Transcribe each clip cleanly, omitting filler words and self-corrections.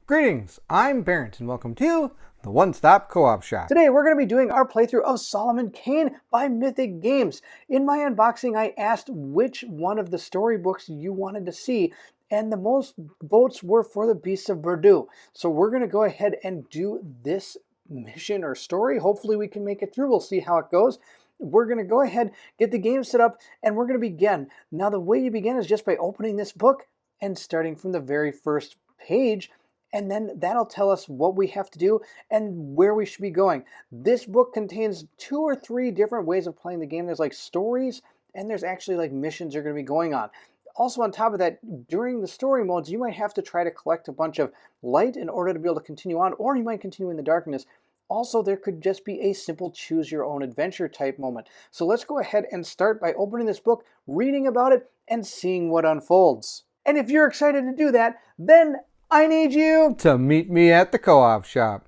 Greetings, I'm Bairnt and welcome to the One-Stop Co-op Shop. Today we're going to be doing our playthrough of Solomon Kane by Mythic Games. In my unboxing I asked which one of the storybooks you wanted to see, and the most votes were for the Beasts of Burdu. So we're going to go ahead and do this mission or story. Hopefully we can make it through. We'll see how it goes. We're going to go ahead, get the game set up, and we're going to begin. Now the way you begin is just by opening this book and starting from the very first page, and then that'll tell us what we have to do and where we should be going. This book contains 2 or 3 different ways of playing the game. There's like stories, and there's actually like missions you're going to be going on. Also on top of that, during the story modes, you might have to try to collect a bunch of light in order to be able to continue on, or you might continue in the darkness. Also, there could just be a simple choose your own adventure type moment. So let's go ahead and start by opening this book, reading about it, and seeing what unfolds. And if you're excited to do that, then I need you to meet me at the co-op shop.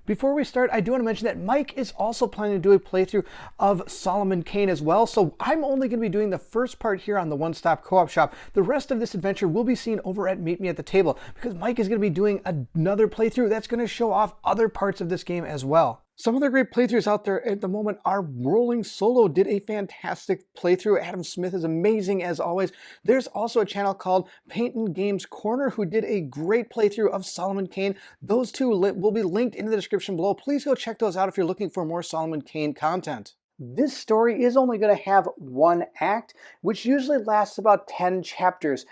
Before we start, I do want to mention that Mike is also planning to do a playthrough of Solomon Kane as well, so I'm only going to be doing the first part here on the One-Stop Co-op Shop. The rest of this adventure will be seen over at Meet Me at the Table, because Mike is going to be doing another playthrough that's going to show off other parts of this game as well. Some of the great playthroughs out there at the moment are Rolling Solo did a fantastic playthrough. Adam Smith is amazing as always. There's also a channel called Paintin' Games Corner who did a great playthrough of Solomon Kane. Those two will be linked in the description below. Please go check those out if you're looking for more Solomon Kane content. This story is only going to have 1 act, which usually lasts about 10 chapters.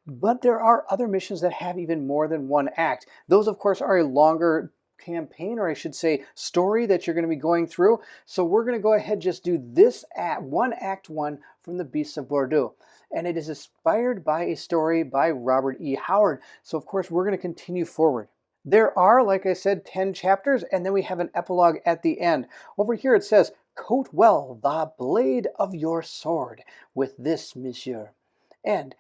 But there are other missions that have even more than 1 act. Those, of course, are a longer campaign, or I should say story, that you're going to be going through. So we're going to go ahead and just do this act 1 from the Beasts of Burdu, and it is inspired by a story by Robert E. Howard. So of course we're going to continue forward. There are, like I said, 10 chapters, and then we have an epilogue at the end. Over here it says, "Coat well the blade of your sword with this, monsieur, and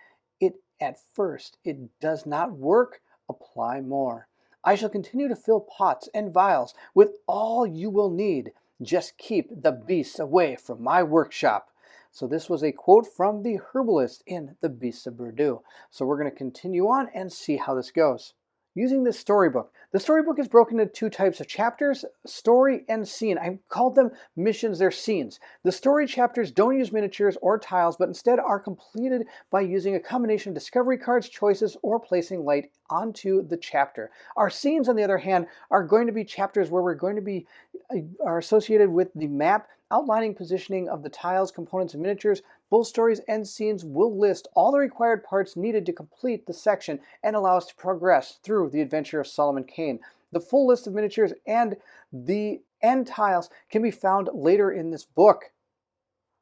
at first it does not work, apply more. I shall continue to fill pots and vials with all you will need. Just keep the beasts away from my workshop." So this was a quote from the herbalist in The Beasts of Burdu. So we're going to continue on and see how this goes. Using this storybook. The storybook is broken into 2 types of chapters, story and scene. I called them missions, they're scenes. The story chapters don't use miniatures or tiles, but instead are completed by using a combination of discovery cards, choices, or placing light onto the chapter. Our scenes, on the other hand, are going to be chapters where we're going to be are associated with the map, outlining positioning of the tiles, components, and miniatures. Both stories and scenes will list all the required parts needed to complete the section and allow us to progress through the adventure of Solomon Kane. The full list of miniatures and the end tiles can be found later in this book.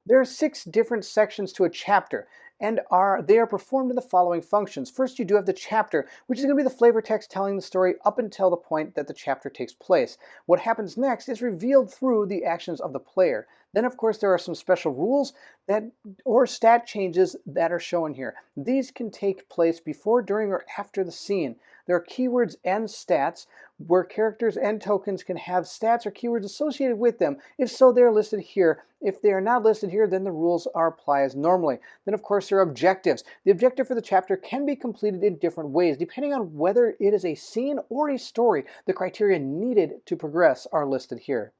There are 6 different sections to a chapter, and they are performed in the following functions. First, you do have the chapter, which is going to be the flavor text telling the story up until the point that the chapter takes place. What happens next is revealed through the actions of the player. Then, of course, there are some special rules or stat changes that are shown here. These can take place before, during, or after the scene. There are keywords and stats, where characters and tokens can have stats or keywords associated with them. If so, they're listed here. If they are not listed here, then the rules are applied as normally. Then, of course, there are objectives. The objective for the chapter can be completed in different ways, depending on whether it is a scene or a story. The criteria needed to progress are listed here.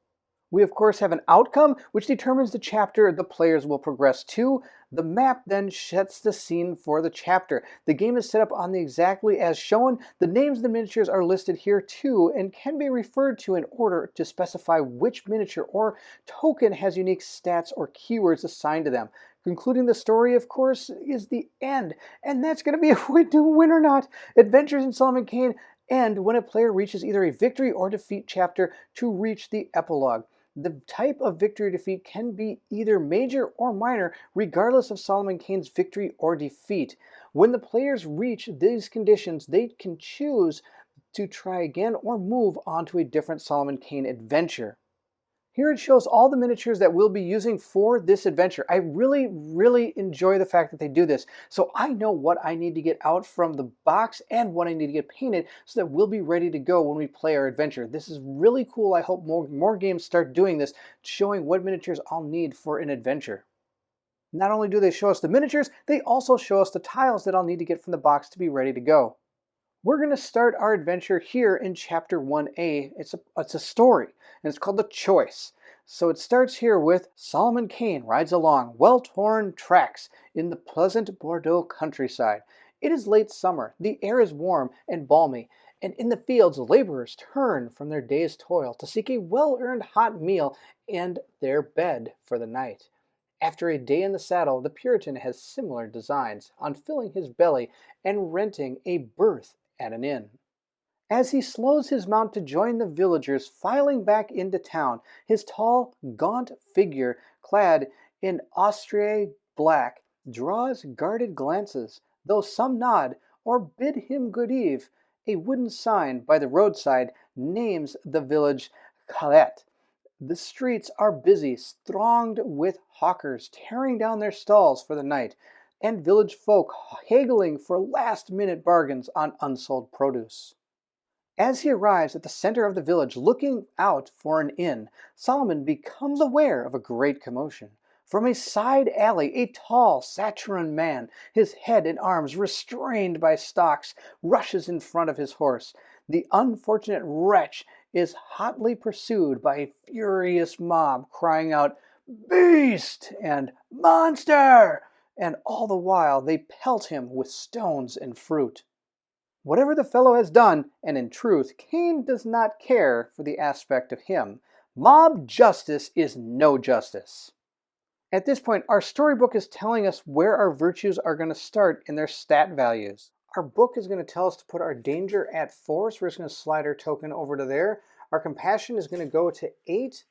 We of course have an outcome which determines the chapter the players will progress to. The map then sets the scene for the chapter. The game is set up on the exactly as shown. The names of the miniatures are listed here too and can be referred to in order to specify which miniature or token has unique stats or keywords assigned to them. Concluding the story, of course, is the end, and that's going to be if we do win or not. Adventures in Solomon Kane end when a player reaches either a victory or defeat chapter to reach the epilogue. The type of victory or defeat can be either major or minor, regardless of Solomon Kane's victory or defeat. When the players reach these conditions, they can choose to try again or move on to a different Solomon Kane adventure. Here it shows all the miniatures that we'll be using for this adventure. I really enjoy the fact that they do this. So I know what I need to get out from the box and what I need to get painted so that we'll be ready to go when we play our adventure. This is really cool. I hope more games start doing this, showing what miniatures I'll need for an adventure. Not only do they show us the miniatures, they also show us the tiles that I'll need to get from the box to be ready to go. We're going to start our adventure here in Chapter 1A. It's a story, and it's called The Choice. So it starts here with Solomon Kane rides along well-torn tracks in the pleasant Bordeaux countryside. It is late summer, the air is warm and balmy, and in the fields laborers turn from their day's toil to seek a well-earned hot meal and their bed for the night. After a day in the saddle, the Puritan has similar designs on filling his belly and renting a berth at an inn. As he slows his mount to join the villagers filing back into town, his tall, gaunt figure, clad in Austrian black, draws guarded glances, though some nod or bid him good eve. A wooden sign by the roadside names the village Calette. The streets are busy, thronged with hawkers tearing down their stalls for the night, and village folk haggling for last-minute bargains on unsold produce. As he arrives at the center of the village looking out for an inn, Solomon becomes aware of a great commotion. From a side alley, a tall, saturn man, his head and arms restrained by stocks, rushes in front of his horse. The unfortunate wretch is hotly pursued by a furious mob crying out, "Beast!" and "Monster!" and all the while they pelt him with stones and fruit. Whatever the fellow has done, and in truth, Kane does not care for the aspect of him, mob justice is no justice. At this point, our storybook is telling us where our virtues are going to start in their stat values. Our book is going to tell us to put our danger at 4, so we're just going to slide our token over to there. Our compassion is going to go to 8.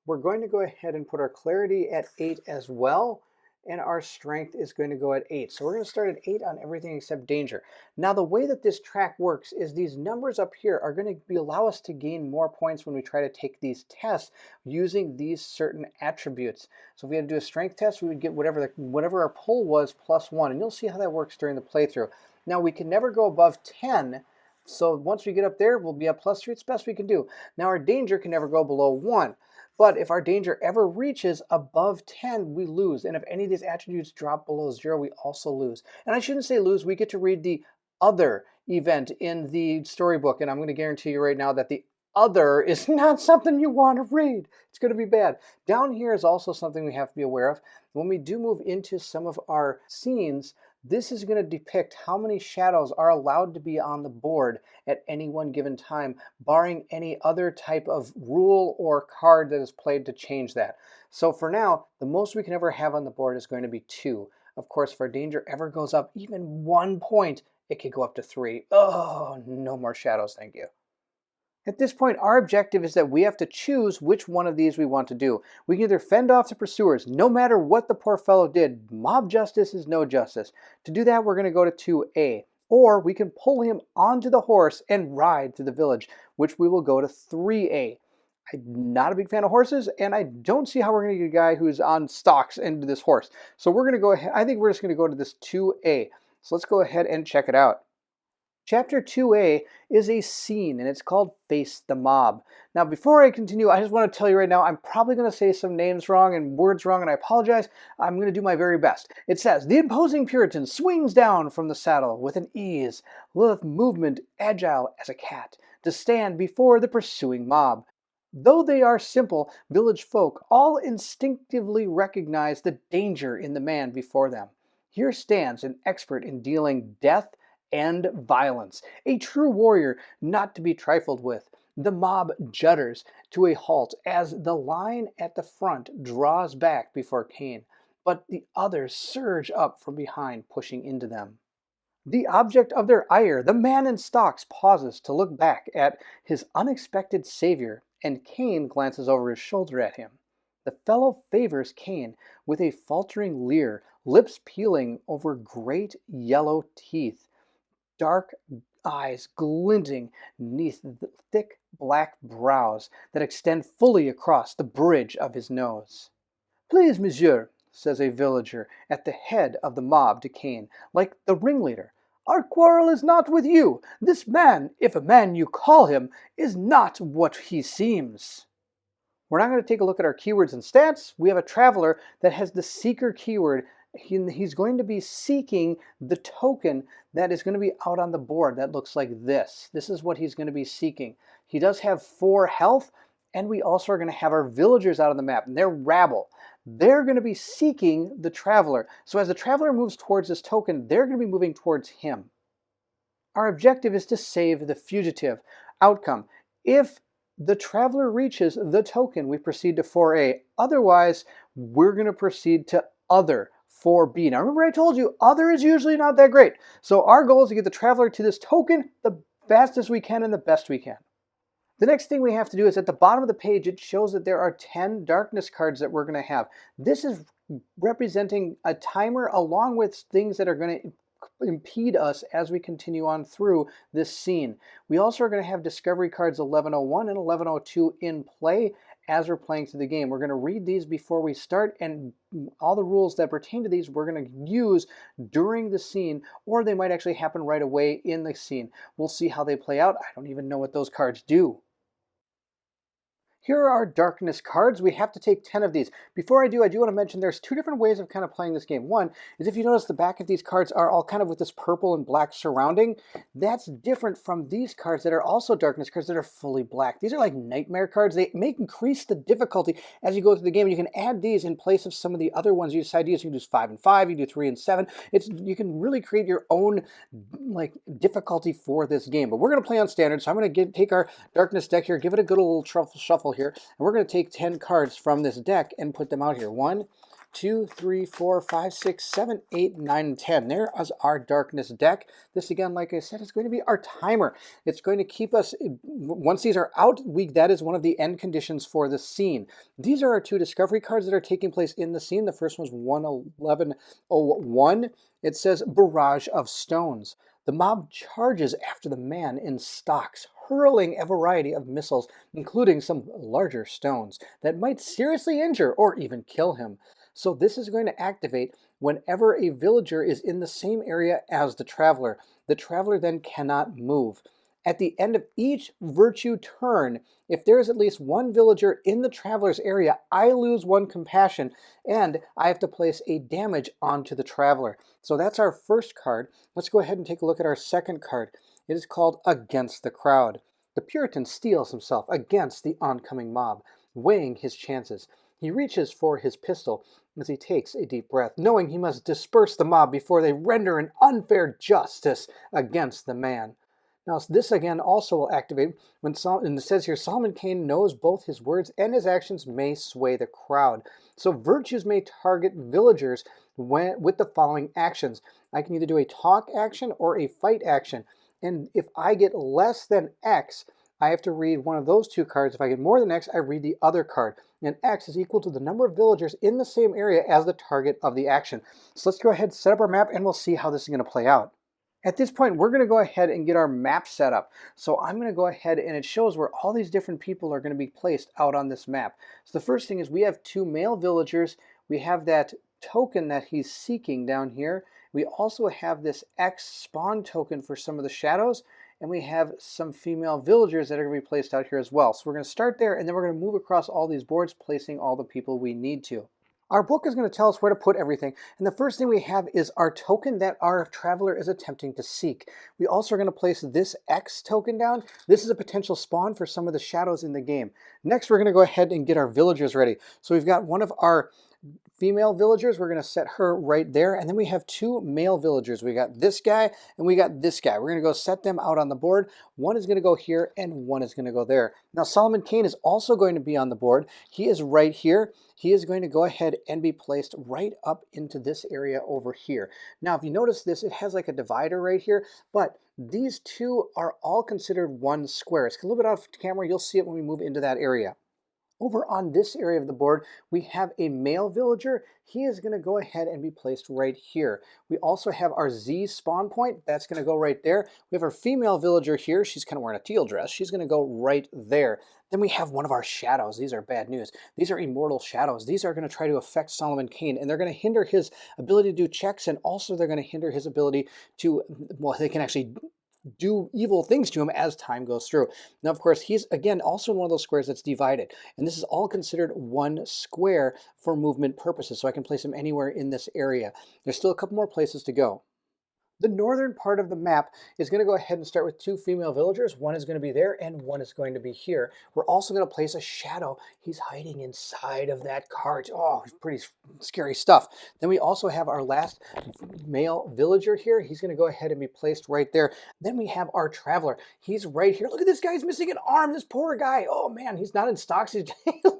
We're going to go ahead and put our clarity at 8 as well, and our strength is going to go at 8. So we're going to start at 8 on everything except danger. Now the way that this track works is these numbers up here are going to allow us to gain more points when we try to take these tests using these certain attributes. So if we had to do a strength test, we would get whatever our pull was +1, and you'll see how that works during the playthrough. Now we can never go above 10, so once we get up there, we'll be at +3. It's the best we can do. Now our danger can never go below 1. But if our danger ever reaches above 10, we lose. And if any of these attributes drop below 0, we also lose. And I shouldn't say lose. We get to read the other event in the storybook. And I'm going to guarantee you right now that the other is not something you want to read. It's going to be bad. Down here is also something we have to be aware of. When we do move into some of our scenes, this is going to depict how many shadows are allowed to be on the board at any one given time, barring any other type of rule or card that is played to change that. So for now, the most we can ever have on the board is going to be 2. Of course, if our danger ever goes up even 1 point, it could go up to 3. Oh, no more shadows, thank you. At this point, our objective is that we have to choose which one of these we want to do. We can either fend off the pursuers, no matter what the poor fellow did. Mob justice is no justice. To do that, we're going to go to 2A. Or we can pull him onto the horse and ride through the village, which we will go to 3A. I'm not a big fan of horses, and I don't see how we're going to get a guy who's on stocks into this horse. So we're going to go ahead, I think we're just going to go to this 2A. So let's go ahead and check it out. Chapter 2A is a scene, and it's called Face the Mob. Now, before I continue, I just want to tell you right now, I'm probably going to say some names wrong and words wrong, and I apologize. I'm going to do my very best. It says, the imposing Puritan swings down from the saddle with an ease, with movement agile as a cat, to stand before the pursuing mob. Though they are simple village folk, all instinctively recognize the danger in the man before them. Here stands an expert in dealing death and violence, a true warrior not to be trifled with. The mob judders to a halt as the line at the front draws back before Kane. but the others surge up from behind, pushing into them. The object of their ire, the man in stocks, pauses to look back at his unexpected savior, and Kane glances over his shoulder at him. The fellow favors Kane with a faltering leer, lips peeling over great yellow teeth, dark eyes glinting neath the thick black brows that extend fully across the bridge of his nose. "Please, monsieur," says a villager at the head of the mob to Kane, like the ringleader, "our quarrel is not with you. This man, if a man you call him, is not what he seems." We're now going to take a look at our keywords and stats. We have a traveler that has the seeker keyword. He's going to be seeking the token that is going to be out on the board that looks like this. This is what he's going to be seeking. He does have 4 health, and we also are going to have our villagers out on the map, and they're rabble. They're going to be seeking the traveler. So as the traveler moves towards this token, they're going to be moving towards him. Our objective is to save the fugitive. Outcome: if the traveler reaches the token, we proceed to 4A. Otherwise, we're going to proceed to other, 4B. Now remember I told you, other is usually not that great. So our goal is to get the traveler to this token the fastest we can and the best we can. The next thing we have to do is at the bottom of the page, it shows that there are 10 darkness cards that we're going to have. This is representing a timer along with things that are going to impede us as we continue on through this scene. We also are going to have discovery cards 1101 and 1102 in play as we're playing through the game. We're going to read these before we start, and all the rules that pertain to these we're going to use during the scene, or they might actually happen right away in the scene. We'll see how they play out. I don't even know what those cards do. Here are our darkness cards. We have to take 10 of these. Before I do want to mention there's 2 different ways of kind of playing this game. One is if you notice the back of these cards are all kind of with this purple and black surrounding. That's different from these cards that are also darkness cards that are fully black. These are like nightmare cards. They increase the difficulty as you go through the game. You can add these in place of some of the other ones you decide to use. You can do 5 and 5, you can do 3 and 7. You can really create your own like difficulty for this game. But we're going to play on standard, so I'm going to take our darkness deck here, give it a good little shuffle here, and we're going to take 10 cards from this deck and put them out here. 1, 2, 3, 4, 5, 6, 7, 8, 9, and 10. There is our darkness deck. This again, like I said, is going to be our timer. It's going to keep us, once these are out, that is one of the end conditions for the scene. These are our 2 discovery cards that are taking place in the scene. The first one's 1101. It says Barrage of Stones. The mob charges after the man in stocks, hurling a variety of missiles, including some larger stones, that might seriously injure or even kill him. So this is going to activate whenever a villager is in the same area as the traveler. The traveler then cannot move. At the end of each virtue turn, if there is at least 1 villager in the traveler's area, I lose 1 compassion, and I have to place a damage onto the traveler. So that's our first card. Let's go ahead and take a look at our second card. It is called Against the Crowd. The Puritan steels himself against the oncoming mob, weighing his chances. He reaches for his pistol as he takes a deep breath, knowing he must disperse the mob before they render an unfair justice against the man. Now, this again also will activate when and it says here, Solomon Kane knows both his words and his actions may sway the crowd. So virtues may target villagers with the following actions. I can either do a talk action or a fight action. And if I get less than X, I have to read one of those 2 cards. If I get more than X, I read the other card. And X is equal to the number of villagers in the same area as the target of the action. So let's go ahead and set up our map, and we'll see how this is going to play out. At this point, we're going to go ahead and get our map set up. So I'm going to go ahead, and it shows where all these different people are going to be placed out on this map. So the first thing is we have 2 male villagers. We have that token that he's seeking down here. We also have this X spawn token for some of the shadows, and we have some female villagers that are going to be placed out here as well. So we're going to start there, and then we're going to move across all these boards, placing all the people we need to. Our book is going to tell us where to put everything, and the first thing we have is our token that our traveler is attempting to seek. We also are going to place this X token down. This is a potential spawn for some of the shadows in the game. Next, we're going to go ahead and get our villagers ready. So we've got one of our female villagers. We're going to set her right there. And then we have 2 male villagers. We got this guy and we got this guy. We're going to go set them out on the board. One is going to go here and one is going to go there. Now, Solomon Kane is also going to be on the board. He is right here. He is going to go ahead and be placed right up into this area over here. Now, if you notice this, it has like a divider right here, but these 2 are all considered 1 square. It's a little bit off camera. You'll see it when we move into that area. Over on this area of the board, we have a male villager. He is going to go ahead and be placed right here. We also have our Z spawn point. That's going to go right there. We have our female villager here. She's kind of wearing a teal dress. She's going to go right there. Then we have one of our shadows. These are bad news. These are immortal shadows. These are going to try to affect Solomon Kane, and they're going to hinder his ability to do checks, and also they're going to hinder his ability to, well, they can actually do evil things to him as time goes through. Now, of course, he's, again, also in one of those squares that's divided. And this is all considered 1 square for movement purposes, so I can place him anywhere in this area. There's still a couple more places to go. The northern part of the map is going to go ahead and start with 2 female villagers. One is going to be there and one is going to be here. We're also going to place a shadow. He's hiding inside of that cart. Oh, pretty scary stuff. Then we also have our last male villager here. He's going to go ahead and be placed right there. Then we have our traveler. He's right here. Look at this guy. He's missing an arm. This poor guy. Oh man, he's not in stocks. He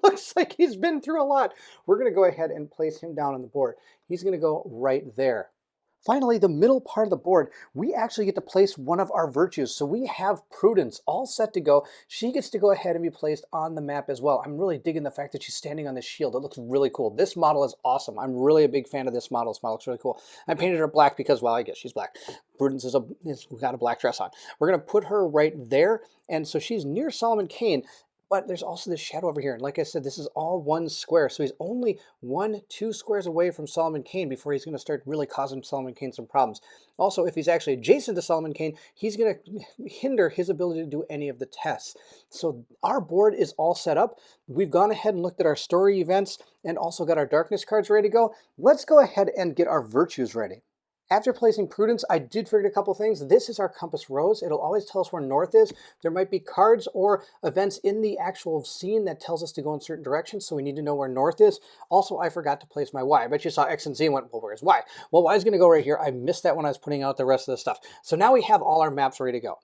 looks like he's been through a lot. We're going to go ahead and place him down on the board. He's going to go right there. Finally, the middle part of the board, we actually get to place one of our virtues. So we have Prudence all set to go. She gets to go ahead and be placed on the map as well. I'm really digging the fact that she's standing on this shield. It looks really cool. This model is awesome. I'm really a big fan of this model. This model looks really cool. I painted her black because, well, I guess she's black. Prudence is got a black dress on. We're going to put her right there. And so she's near Solomon Kane. But there's also this shadow over here. And like I said, this is all 1 square. So he's only 2 squares away from Solomon Kane before he's going to start really causing Solomon Kane some problems. Also, if he's actually adjacent to Solomon Kane, he's going to hinder his ability to do any of the tests. So our board is all set up. We've gone ahead and looked at our story events and also got our darkness cards ready to go. Let's go ahead and get our virtues ready. After placing Prudence, I did figure a couple things. This is our compass rose. It'll always tell us where north is. There might be cards or events in the actual scene that tells us to go in certain directions, so we need to know where north is. Also, I forgot to place my Y. I bet you saw X and Z and went, well, where's Y? Well, Y is going to go right here. I missed that when I was putting out the rest of the stuff. So now we have all our maps ready to go.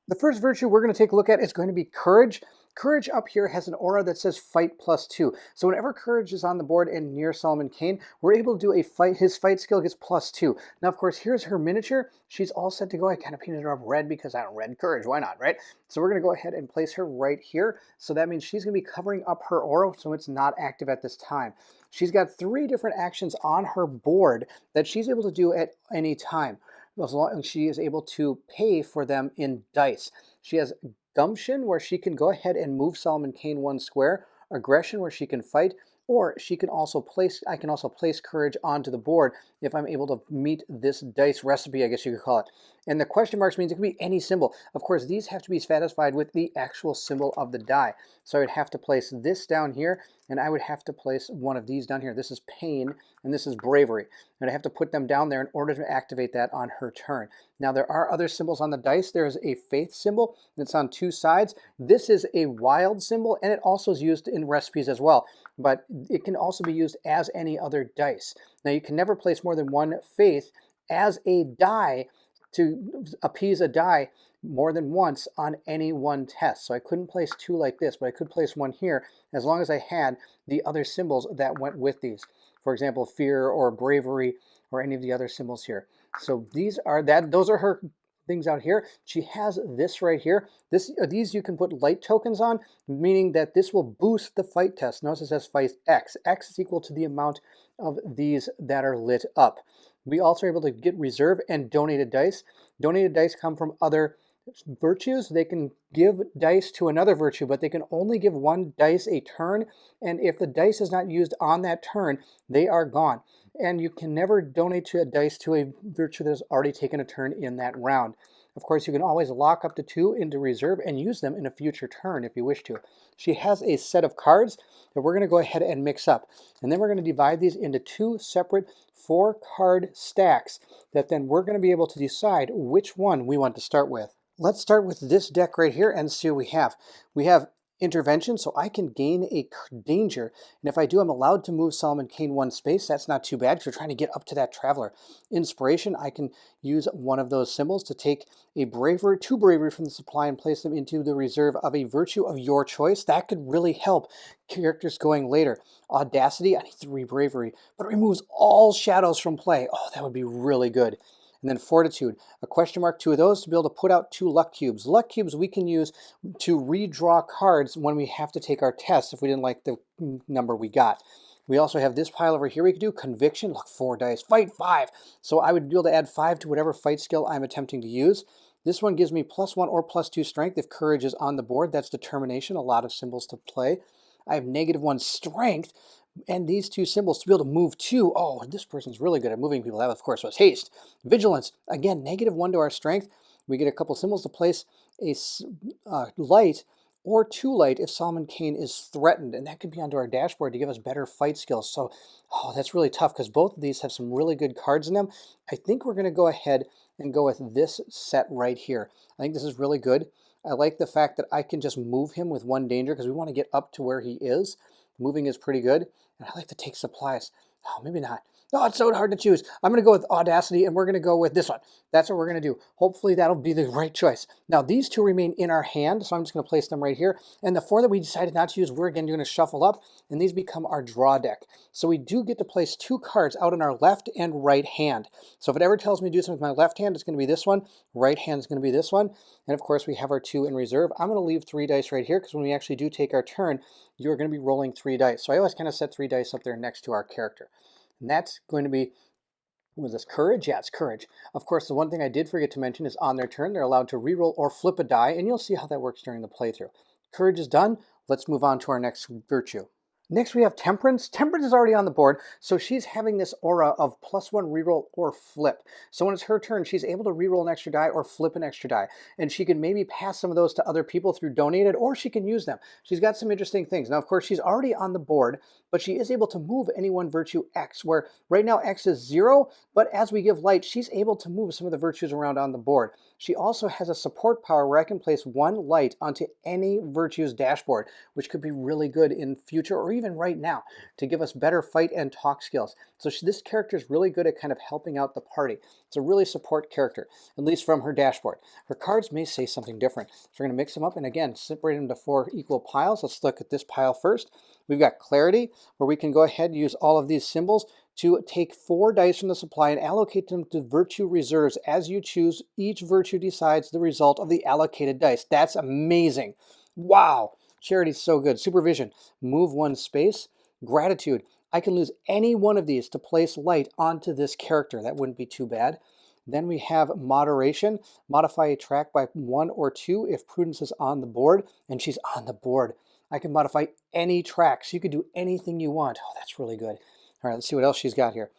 The first virtue we're going to take a look at is going to be courage. Courage up here has an aura that says fight +2. So whenever courage is on the board and near Solomon Kane, we're able to do a fight. His fight skill gets +2. Now, of course, here's her miniature. She's all set to go. I kind of painted her up red because I don't red courage. Why not, right? So we're going to go ahead and place her right here. So that means she's going to be covering up her aura, so it's not active at this time. She's got 3 different actions on her board that she's able to do at any time, as long as she is able to pay for them in dice. She has gumption, where she can go ahead and move Solomon Kane 1 square, aggression, where she can fight, or she can also place, I can also place courage onto the board if I'm able to meet this dice recipe, I guess you could call it. And the question marks means it could be any symbol. Of course, these have to be satisfied with the actual symbol of the die. So I would have to place this down here, and I would have to place one of these down here. This is pain, and this is bravery. And I have to put them down there in order to activate that on her turn. Now, there are other symbols on the dice. There is a faith symbol, and it's on 2 sides. This is a wild symbol, and it also is used in recipes as well. But it can also be used as any other dice. Now, you can never place more than 1 faith as a die to appease a die more than once on any one test. So I couldn't place 2 like this, but I could place 1 here as long as I had the other symbols that went with these. For example, fear or bravery or any of the other symbols here. So those are her things out here. She has this right here. These you can put light tokens on, meaning that this will boost the fight test. Notice it says fight X. X is equal to the amount of these that are lit up. We also are able to get reserve and donated dice. Donated dice come from other virtues. They can give dice to another virtue, but they can only give 1 dice a turn. And if the dice is not used on that turn, they are gone. And you can never donate a dice to a virtue that has already taken a turn in that round. Of course, you can always lock up to 2 into reserve and use them in a future turn if you wish to. She has a set of cards that we're going to go ahead and mix up. And then we're going to divide these into 2 separate 4-card stacks that then we're going to be able to decide which one we want to start with. Let's start with this deck right here and see what we have. We have intervention, so I can gain a danger, and if I do, I'm allowed to move Solomon Kane one space. That's not too bad because we're trying to get up to that traveler. Inspiration, I can use one of those symbols to take a bravery, two bravery from the supply and place them into the reserve of a virtue of your choice. That could really help characters going later. Audacity, I need 3 bravery, but it removes all shadows from play. Oh, that would be really good. And then Fortitude, a question mark, 2 of those to be able to put out 2 luck cubes. Luck cubes we can use to redraw cards when we have to take our test if we didn't like the number we got. We also have this pile over here we could do. Conviction, look, 4 dice, fight 5. So I would be able to add 5 to whatever fight skill I'm attempting to use. This one gives me +1 or +2 strength if courage is on the board. That's determination, a lot of symbols to play. I have -1 strength, and these 2 symbols to be able to move 2. Oh, this person's really good at moving people. That, of course, was haste. Vigilance, again, -1 to our strength. We get a couple symbols to place a light or 2 light if Solomon Kane is threatened, and that could be onto our dashboard to give us better fight skills. So, oh, that's really tough because both of these have some really good cards in them. I think we're going to go ahead and go with this set right here. I think this is really good. I like the fact that I can just move him with 1 danger because we want to get up to where he is. Moving is pretty good. And I like to take supplies. Oh, maybe not. Oh, it's so hard to choose. I'm going to go with Audacity, and we're going to go with this one. That's what we're going to do. Hopefully that'll be the right choice. Now, these 2 remain in our hand, so I'm just going to place them right here. And the 4 that we decided not to use, we're again going to shuffle up, and these become our draw deck. So we do get to place 2 cards out in our left and right hand. So if it ever tells me to do something with my left hand, it's going to be this one. Right hand is going to be this one. And of course, we have our 2 in reserve. I'm going to leave 3 dice right here because when we actually do take our turn, you're going to be rolling 3 dice. So I always kind of set 3 dice up there next to our character. And that's going to be, was this courage? Yeah, it's courage. Of course, the one thing I did forget to mention is on their turn, they're allowed to reroll or flip a die, and you'll see how that works during the playthrough. Courage is done. Let's move on to our next virtue. Next, we have Temperance. Temperance is already on the board, so she's having this aura of +1 reroll or flip. So when it's her turn, she's able to reroll an extra die or flip an extra die. And she can maybe pass some of those to other people through donated, or she can use them. She's got some interesting things. Now, of course, she's already on the board, but she is able to move any one virtue X, where right now X is 0, but as we give light, she's able to move some of the virtues around on the board. She also has a support power where I can place 1 light onto any virtue's dashboard, which could be really good in future or even right now to give us better fight and talk skills. So this character is really good at kind of helping out the party. It's a really support character, at least from her dashboard. Her cards may say something different. So we're going to mix them up and again, separate them into 4 equal piles. Let's look at this pile first. We've got Clarity, where we can go ahead and use all of these symbols to take 4 dice from the supply and allocate them to virtue reserves. As you choose, each virtue decides the result of the allocated dice. That's amazing. Wow. Charity's so good. Supervision, move 1 space. Gratitude, I can lose any one of these to place light onto this character. That wouldn't be too bad. Then we have Moderation, modify a track by 1 or 2 if Prudence is on the board, and she's on the board. I can modify any track, so you could do anything you want. Oh, that's really good. All right, let's see what else she's got here.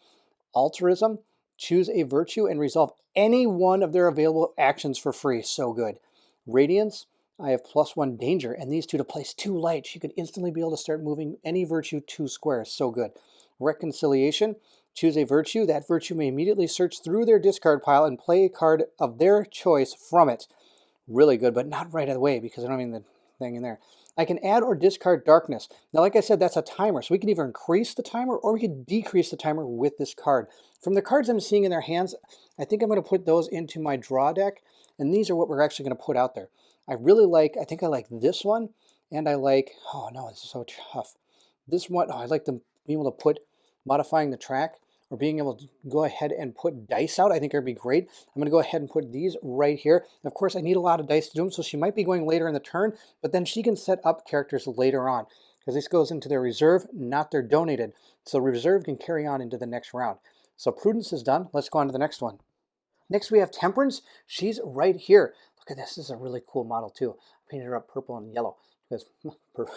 Altruism, choose a virtue and resolve any one of their available actions for free. So good. Radiance, I have +1 danger, and these 2 to place 2 light. She could instantly be able to start moving any virtue 2 squares. So good. Reconciliation, choose a virtue. That virtue may immediately search through their discard pile and play a card of their choice from it. Really good, but not right away because I don't mean the thing in there. I can add or discard Darkness. Now, like I said, that's a timer, so we can either increase the timer or we can decrease the timer with this card. From the cards I'm seeing in their hands, I think I'm going to put those into my draw deck, and these are what we're actually going to put out there. I think I like this one, and I like, oh no, this is so tough. This one, I like being able to put modifying the track or being able to go ahead and put dice out. I think it would be great. I'm going to go ahead and put these right here. Of course, I need a lot of dice to do them, so she might be going later in the turn, but then she can set up characters later on because this goes into their reserve, not their donated. So reserve can carry on into the next round. So Prudence is done. Let's go on to the next one. Next, we have Temperance. She's right here. Look at this. This is a really cool model, too. I painted her up purple and yellow. Because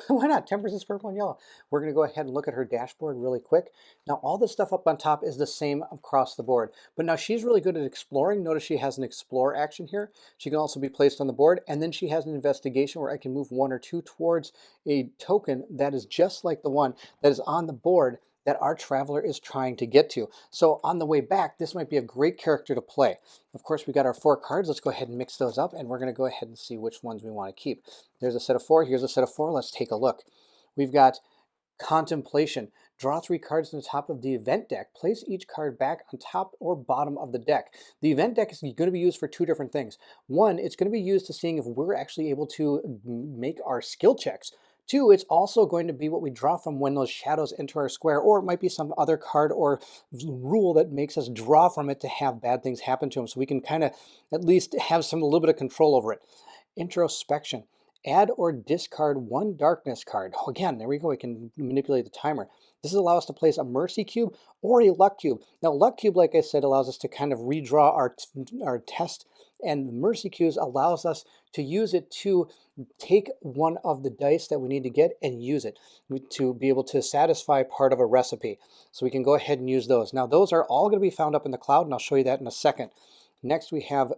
why not? Temperance is purple and yellow. We're going to go ahead and look at her dashboard really quick. Now, all the stuff up on top is the same across the board. But now she's really good at exploring. Notice she has an explore action here. She can also be placed on the board. And then she has an investigation where I can move 1 or 2 towards a token that is just like the one that is on the board that our traveler is trying to get to. So on the way back, this might be a great character to play. Of course, we got our 4 cards. Let's go ahead and mix those up, and we're going to go ahead and see which ones we want to keep. There's a set of 4. Here's a set of 4. Let's take a look. We've got Contemplation. Draw 3 cards from the top of the event deck. Place each card back on top or bottom of the deck. The event deck is going to be used for 2 different things. One, it's going to be used to seeing if we're actually able to make our skill checks. 2, it's also going to be what we draw from when those shadows enter our square, or it might be some other card or rule that makes us draw from it to have bad things happen to them, so we can kind of at least have a little bit of control over it. Introspection. Add or discard 1 darkness card. Oh, again, there we go. We can manipulate the timer. This allows us to place a mercy cube or a luck cube. Now, luck cube, like I said, allows us to kind of redraw our test, and the mercy cubes allows us to use it to take one of the dice that we need to get and use it to be able to satisfy part of a recipe. So we can go ahead and use those. Now, those are all going to be found up in the cloud, and I'll show you that in a second. Next, we have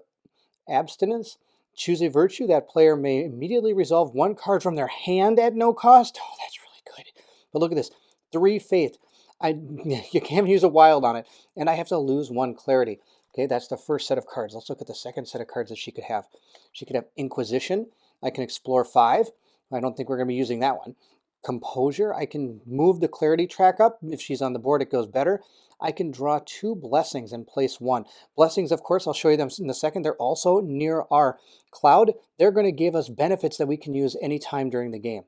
abstinence. Choose a virtue. That player may immediately resolve 1 card from their hand at no cost. Oh, that's really good. But look at this. 3 faith. You can't use a wild on it. And I have to lose 1 clarity. Okay, that's the first set of cards. Let's look at the second set of cards that she could have. She could have Inquisition. I can explore 5. I don't think we're going to be using that one. Composure. I can move the clarity track up. If she's on the board, it goes better. I can draw 2 blessings and place 1. Blessings, of course, I'll show you them in a second. They're also near our cloud. They're going to give us benefits that we can use anytime during the game.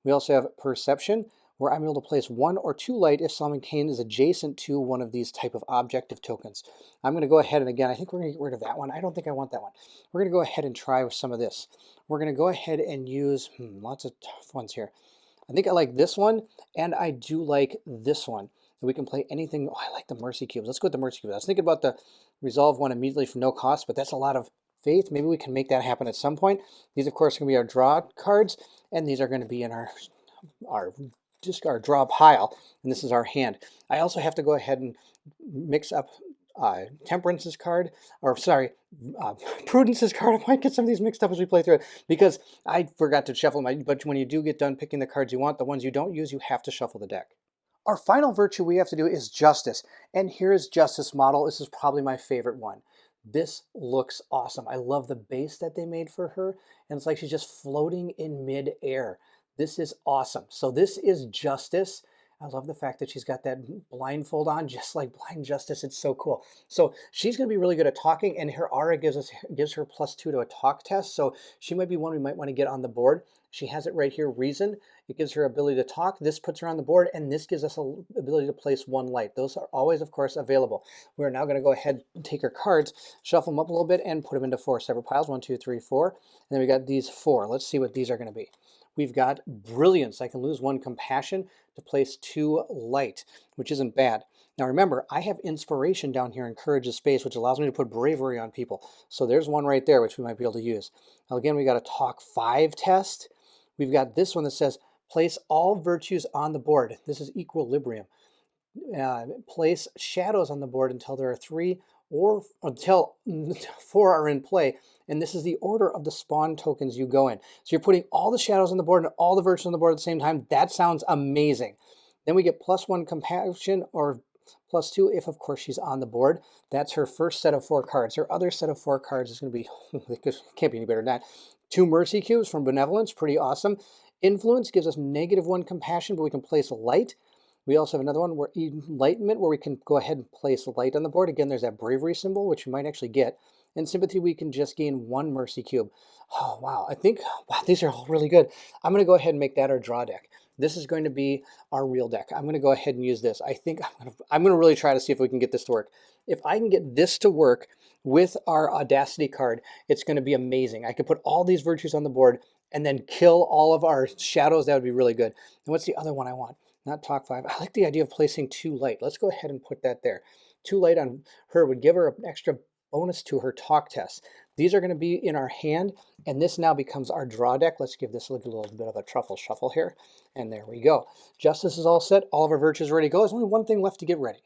We also have perception, where I'm able to place 1 or 2 light if Solomon Kane is adjacent to one of these type of objective tokens. I'm going to go ahead and again, I think we're going to get rid of that one. I don't think I want that one. We're going to go ahead and try with some of this. We're going to go ahead and use lots of tough ones here. I think I like this one, and I do like this one. We can play anything. Oh, I like the mercy cubes. Let's go with the mercy cubes. I was thinking about the resolve one immediately for no cost, but that's a lot of faith. Maybe we can make that happen at some point. These, of course, are going to be our draw cards, and these are going to be in our draw pile, and this is our hand. I also have to go ahead and mix up Temperance's card, or sorry, Prudence's card. I might get some of these mixed up as we play through it, because I forgot to shuffle them. But when you do get done picking the cards you want, the ones you don't use, you have to shuffle the deck. Our final virtue we have to do is justice. And here is Justice model. This is probably my favorite one. This looks awesome. I love the base that they made for her. And it's like she's just floating in mid-air. This is awesome. So this is Justice. I love the fact that she's got that blindfold on, just like Blind Justice. It's so cool. So she's going to be really good at talking, and her aura gives her +2 to a talk test. So she might be one we might want to get on the board. She has it right here, Reason. It gives her ability to talk. This puts her on the board, and this gives us an ability to place 1 light. Those are always, of course, available. We're now going to go ahead and take her cards, shuffle them up a little bit, and put them into 4 separate piles. 1, 2, 3, 4. And then we got these 4. Let's see what these are going to be. We've got Brilliance. I can lose 1 Compassion to place 2 Light, which isn't bad. Now remember, I have Inspiration down here in Courage of Space, which allows me to put Bravery on people. So there's one right there, which we might be able to use. Now again, we got a Talk 5 test. We've got this one that says, place all virtues on the board. This is Equilibrium. Place shadows on the board until there are 3 or until 4 are in play. And this is the order of the spawn tokens you go in. So you're putting all the shadows on the board and all the virtues on the board at the same time. That sounds amazing. Then we get +1 Compassion or +2 if, of course, she's on the board. That's her first set of 4 cards. Her other set of 4 cards is going to be, it can't be any better than that. 2 Mercy Cubes from Benevolence, pretty awesome. Influence gives us -1 Compassion, but we can place Light. We also have another one, where Enlightenment, where we can go ahead and place Light on the board. Again, there's that Bravery symbol, which you might actually get. And Sympathy, we can just gain 1 Mercy Cube. Oh, wow. I think, wow, these are all really good. I'm going to go ahead and make that our draw deck. This is going to be our real deck. I'm going to go ahead and use this. I think I'm going to really try to see if we can get this to work. If I can get this to work with our Audacity card, it's going to be amazing. I could put all these virtues on the board and then kill all of our shadows. That would be really good. And what's the other one I want? Not Talk 5. I like the idea of placing 2 Light. Let's go ahead and put that there. 2 Light on her would give her an extra bonus to her talk test. These are going to be in our hand, and this now becomes our draw deck. Let's give this a little bit of a truffle shuffle here, and there we go. Justice is all set. All of our virtues are ready to go. There's only one thing left to get ready.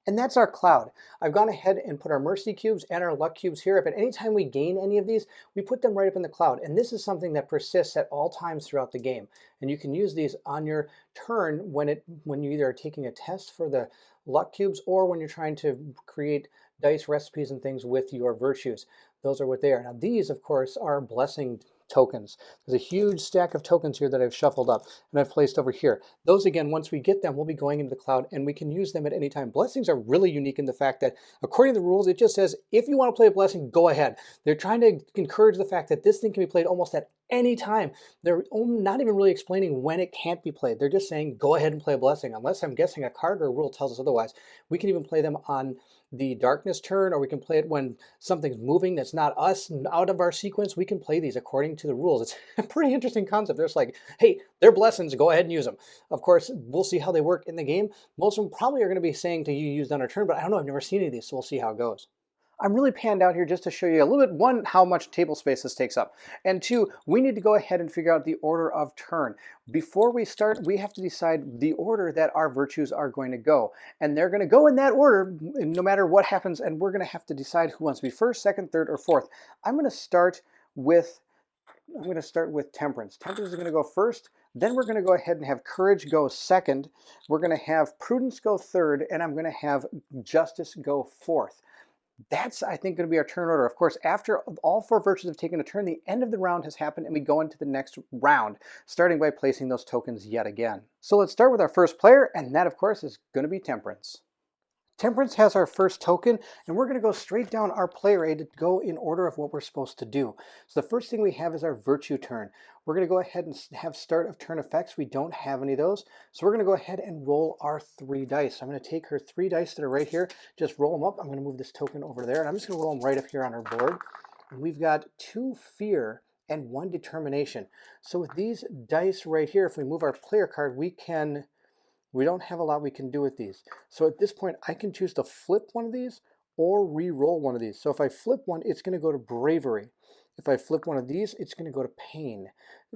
And that's our cloud. I've gone ahead and put our mercy cubes and our luck cubes here. If at any time we gain any of these, we put them right up in the cloud. And this is something that persists at all times throughout the game. And you can use these on your turn when you either are taking a test for the luck cubes or when you're trying to create dice recipes and things with your virtues. Those are what they are. Now these, of course, are blessing tokens. There's a huge stack of tokens here that I've shuffled up and I've placed over here. Those, again, once we get them, we'll be going into the cloud and we can use them at any time. Blessings are really unique in the fact that, according to the rules, it just says, if you want to play a blessing, go ahead. They're trying to encourage the fact that this thing can be played almost at any time. They're not even really explaining when it can't be played. They're just saying, go ahead and play a blessing. Unless, I'm guessing, a card or a rule tells us otherwise. We can even play them on the darkness turn, or we can play it when something's moving that's not us and out of our sequence. We can play these according to the rules. It's a pretty interesting concept. There's like, hey, they're blessings, go ahead and use them. Of course, we'll see how they work in the game. Most of them probably are going to be saying to you use on our turn, but I don't know, I've never seen any of these, so we'll see how it goes. I'm really panned out here just to show you a little bit, one, how much table space this takes up, and two, we need to go ahead and figure out the order of turn. Before we start, we have to decide the order that our virtues are going to go, and they're going to go in that order no matter what happens, and we're going to have to decide who wants to be first, second, third, or fourth. I'm going to start with temperance. Temperance is going to go first. Then we're going to go ahead and have courage go second. We're going to have prudence go third, and I'm going to have justice go fourth. That's, I think, going to be our turn order. Of course, after all four virtues have taken a turn, the end of the round has happened and we go into the next round, starting by placing those tokens yet again. So let's start with our first player, and that, of course, is going to be Temperance. Temperance has our first token, and we're going to go straight down our player aid to go in order of what we're supposed to do. So the first thing we have is our virtue turn. We're going to go ahead and have start of turn effects. We don't have any of those. So we're going to go ahead and roll our 3 dice. I'm going to take her 3 dice that are right here, just roll them up. I'm going to move this token over there, and I'm just going to roll them right up here on our board. And we've got 2 fear and 1 determination. So with these dice right here, if we move our player card, we don't have a lot we can do with these. So at this point, I can choose to flip one of these or re-roll one of these. So if I flip one, it's going to go to bravery. If I flip one of these, it's going to go to pain.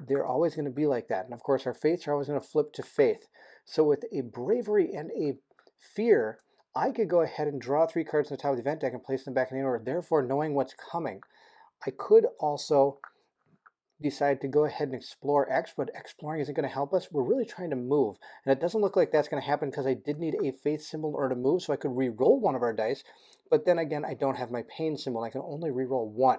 They're always going to be like that. And of course, our faiths are always going to flip to faith. So with a bravery and a fear, I could go ahead and draw 3 cards on the top of the event deck and place them back in the order, therefore knowing what's coming. I could also decide to go ahead and explore X, but exploring isn't going to help us. We're really trying to move, and it doesn't look like that's going to happen because I did need a faith symbol in order to move, so I could re-roll one of our dice, but then again, I don't have my pain symbol. I can only re-roll 1.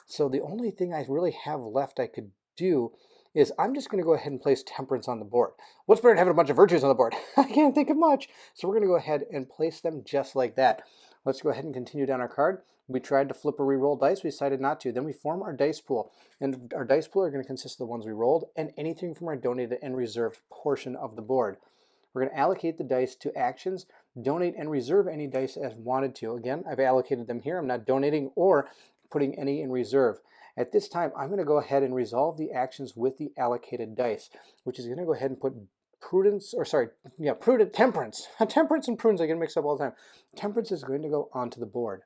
So the only thing I really have left I could do is I'm just going to go ahead and place Temperance on the board. What's better than having a bunch of virtues on the board? I can't think of much. So we're going to go ahead and place them just like that. Let's go ahead and continue down our card. We tried to flip or re-roll dice. We decided not to. Then we form our dice pool. And our dice pool are going to consist of the ones we rolled and anything from our donated and reserved portion of the board. We're going to allocate the dice to actions, donate and reserve any dice as wanted to. Again, I've allocated them here. I'm not donating or putting any in reserve. At this time, I'm going to go ahead and resolve the actions with the allocated dice, which is going to go ahead and put temperance. Temperance and prudence I get mixed up all the time. Temperance is going to go onto the board.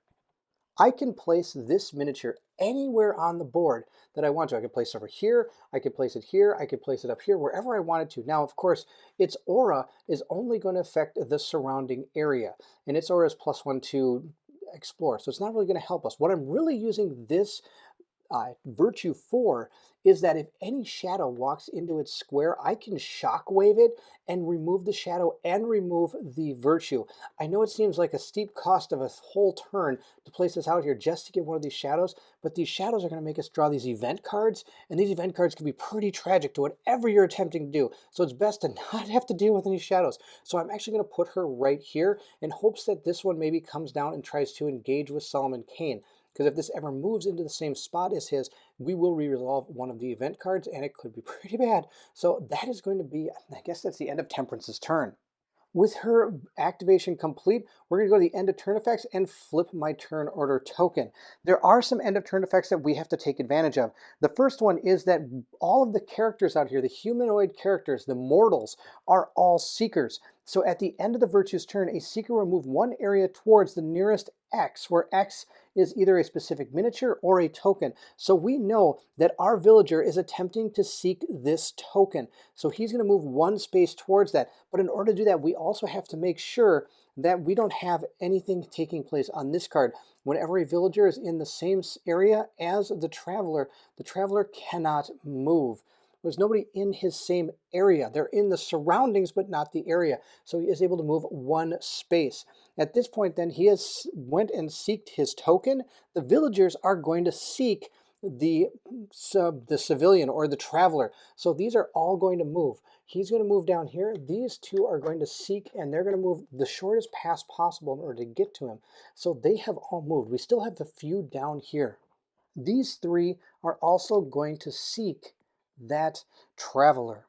I can place this miniature anywhere on the board that I want to. I could place it over here, I could place it here, I could place it up here, wherever I wanted to. Now, of course, its aura is only going to affect the surrounding area, and its aura is +1 to explore, so it's not really going to help us. What I'm really using this virtue for is that if any shadow walks into its square, I can shockwave it and remove the shadow and remove the virtue. I know it seems like a steep cost of a whole turn to place this out here just to get one of these shadows, but these shadows are going to make us draw these event cards, and these event cards can be pretty tragic to whatever you're attempting to do. So it's best to not have to deal with any shadows. So I'm actually going to put her right here in hopes that this one maybe comes down and tries to engage with Solomon Kane. Because if this ever moves into the same spot as his, we will re-resolve one of the event cards, and it could be pretty bad. So that is going to be, I guess that's the end of Temperance's turn. With her activation complete, we're going to go to the end of turn effects and flip my turn order token. There are some end of turn effects that we have to take advantage of. The first one is that all of the characters out here, the humanoid characters, the mortals, are all seekers. So at the end of the virtue's turn, a seeker will move one area towards the nearest X, where X is either a specific miniature or a token. So we know that our villager is attempting to seek this token. So he's going to move one space towards that. But in order to do that, we also have to make sure that we don't have anything taking place on this card. Whenever a villager is in the same area as the traveler cannot move. There's nobody in his same area. They're in the surroundings, but not the area. So he is able to move one space. At this point, then, he has went and seeked his token. The villagers are going to seek the civilian or the traveler. So these are all going to move. He's going to move down here. These two are going to seek, and they're going to move the shortest path possible in order to get to him. So they have all moved. We still have the few down here. These three are also going to seek that traveler.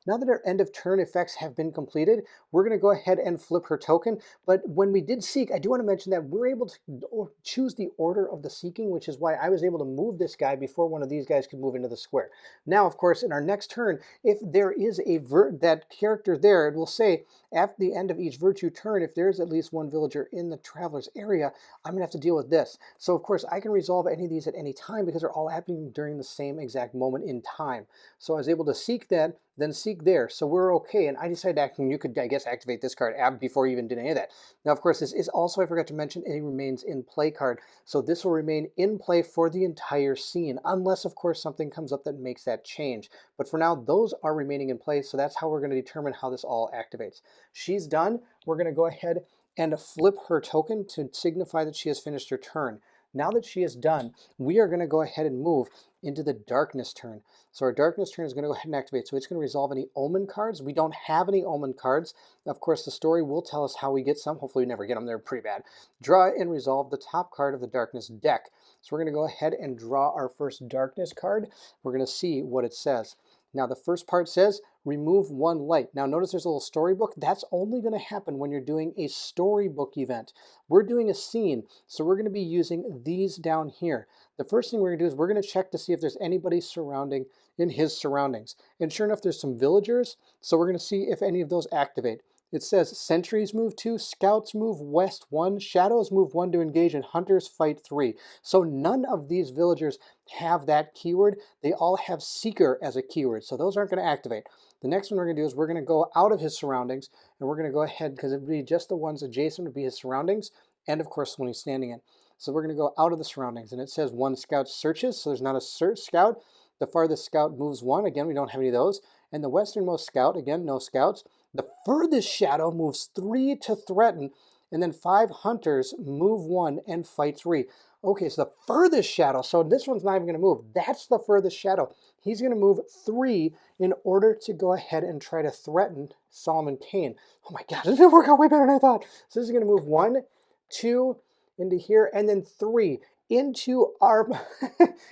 Now that our end of turn effects have been completed, we're going to go ahead and flip her token. But when we did seek, I do want to mention that we're able to choose the order of the seeking, which is why I was able to move this guy before one of these guys could move into the square. Now, of course, in our next turn, if there is that character there, it will say at the end of each virtue turn, if there's at least one villager in the traveler's area, I'm going to have to deal with this. So, of course, I can resolve any of these at any time because they're all happening during the same exact moment in time. So I was able to seek that, then seek there. So we're okay. And I decided to act, and you could, I guess, activate this card before you even did any of that. Now, of course, this is also, I forgot to mention, a remains in play card. So this will remain in play for the entire scene, unless, of course, something comes up that makes that change. But for now, those are remaining in play. So that's how we're going to determine how this all activates. She's done. We're going to go ahead and flip her token to signify that she has finished her turn. Now that she is done, we are going to go ahead and move into the darkness turn. So our darkness turn is going to go ahead and activate. So it's going to resolve any omen cards. We don't have any omen cards. Of course, the story will tell us how we get some. Hopefully we never get them. They're pretty bad. Draw and resolve the top card of the darkness deck. So we're going to go ahead and draw our first darkness card. We're going to see what it says. Now the first part says, remove one light. Now notice there's a little storybook. That's only going to happen when you're doing a storybook event. We're doing a scene, so we're going to be using these down here. The first thing we're going to do is we're going to check to see if there's anybody surrounding in his surroundings. And sure enough, there's some villagers, so we're going to see if any of those activate. It says sentries move 2, scouts move west 1, shadows move 1 to engage, and hunters fight 3. So none of these villagers have that keyword. They all have seeker as a keyword, so those aren't going to activate. The next one we're going to do is we're going to go out of his surroundings, and we're going to go ahead, because it would be just the ones adjacent would be his surroundings, and of course when he's standing in. So we're going to go out of the surroundings, and it says 1 scout searches, so there's not a search scout. The farthest scout moves 1, again we don't have any of those, and the westernmost scout, again no scouts. The furthest shadow moves 3 to threaten, and then 5 hunters move 1 and fight 3. Okay, so the furthest shadow, so this one's not even going to move. That's the furthest shadow. He's going to move 3 in order to go ahead and try to threaten Solomon Kane. Oh my gosh, this is going to work out way better than I thought. So this is going to move 1, 2 into here, and then 3 into our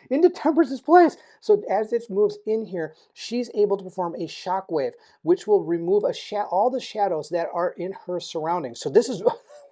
into Temperance's place. So as it moves in here, she's able to perform a shockwave, which will remove all the shadows that are in her surroundings. So this is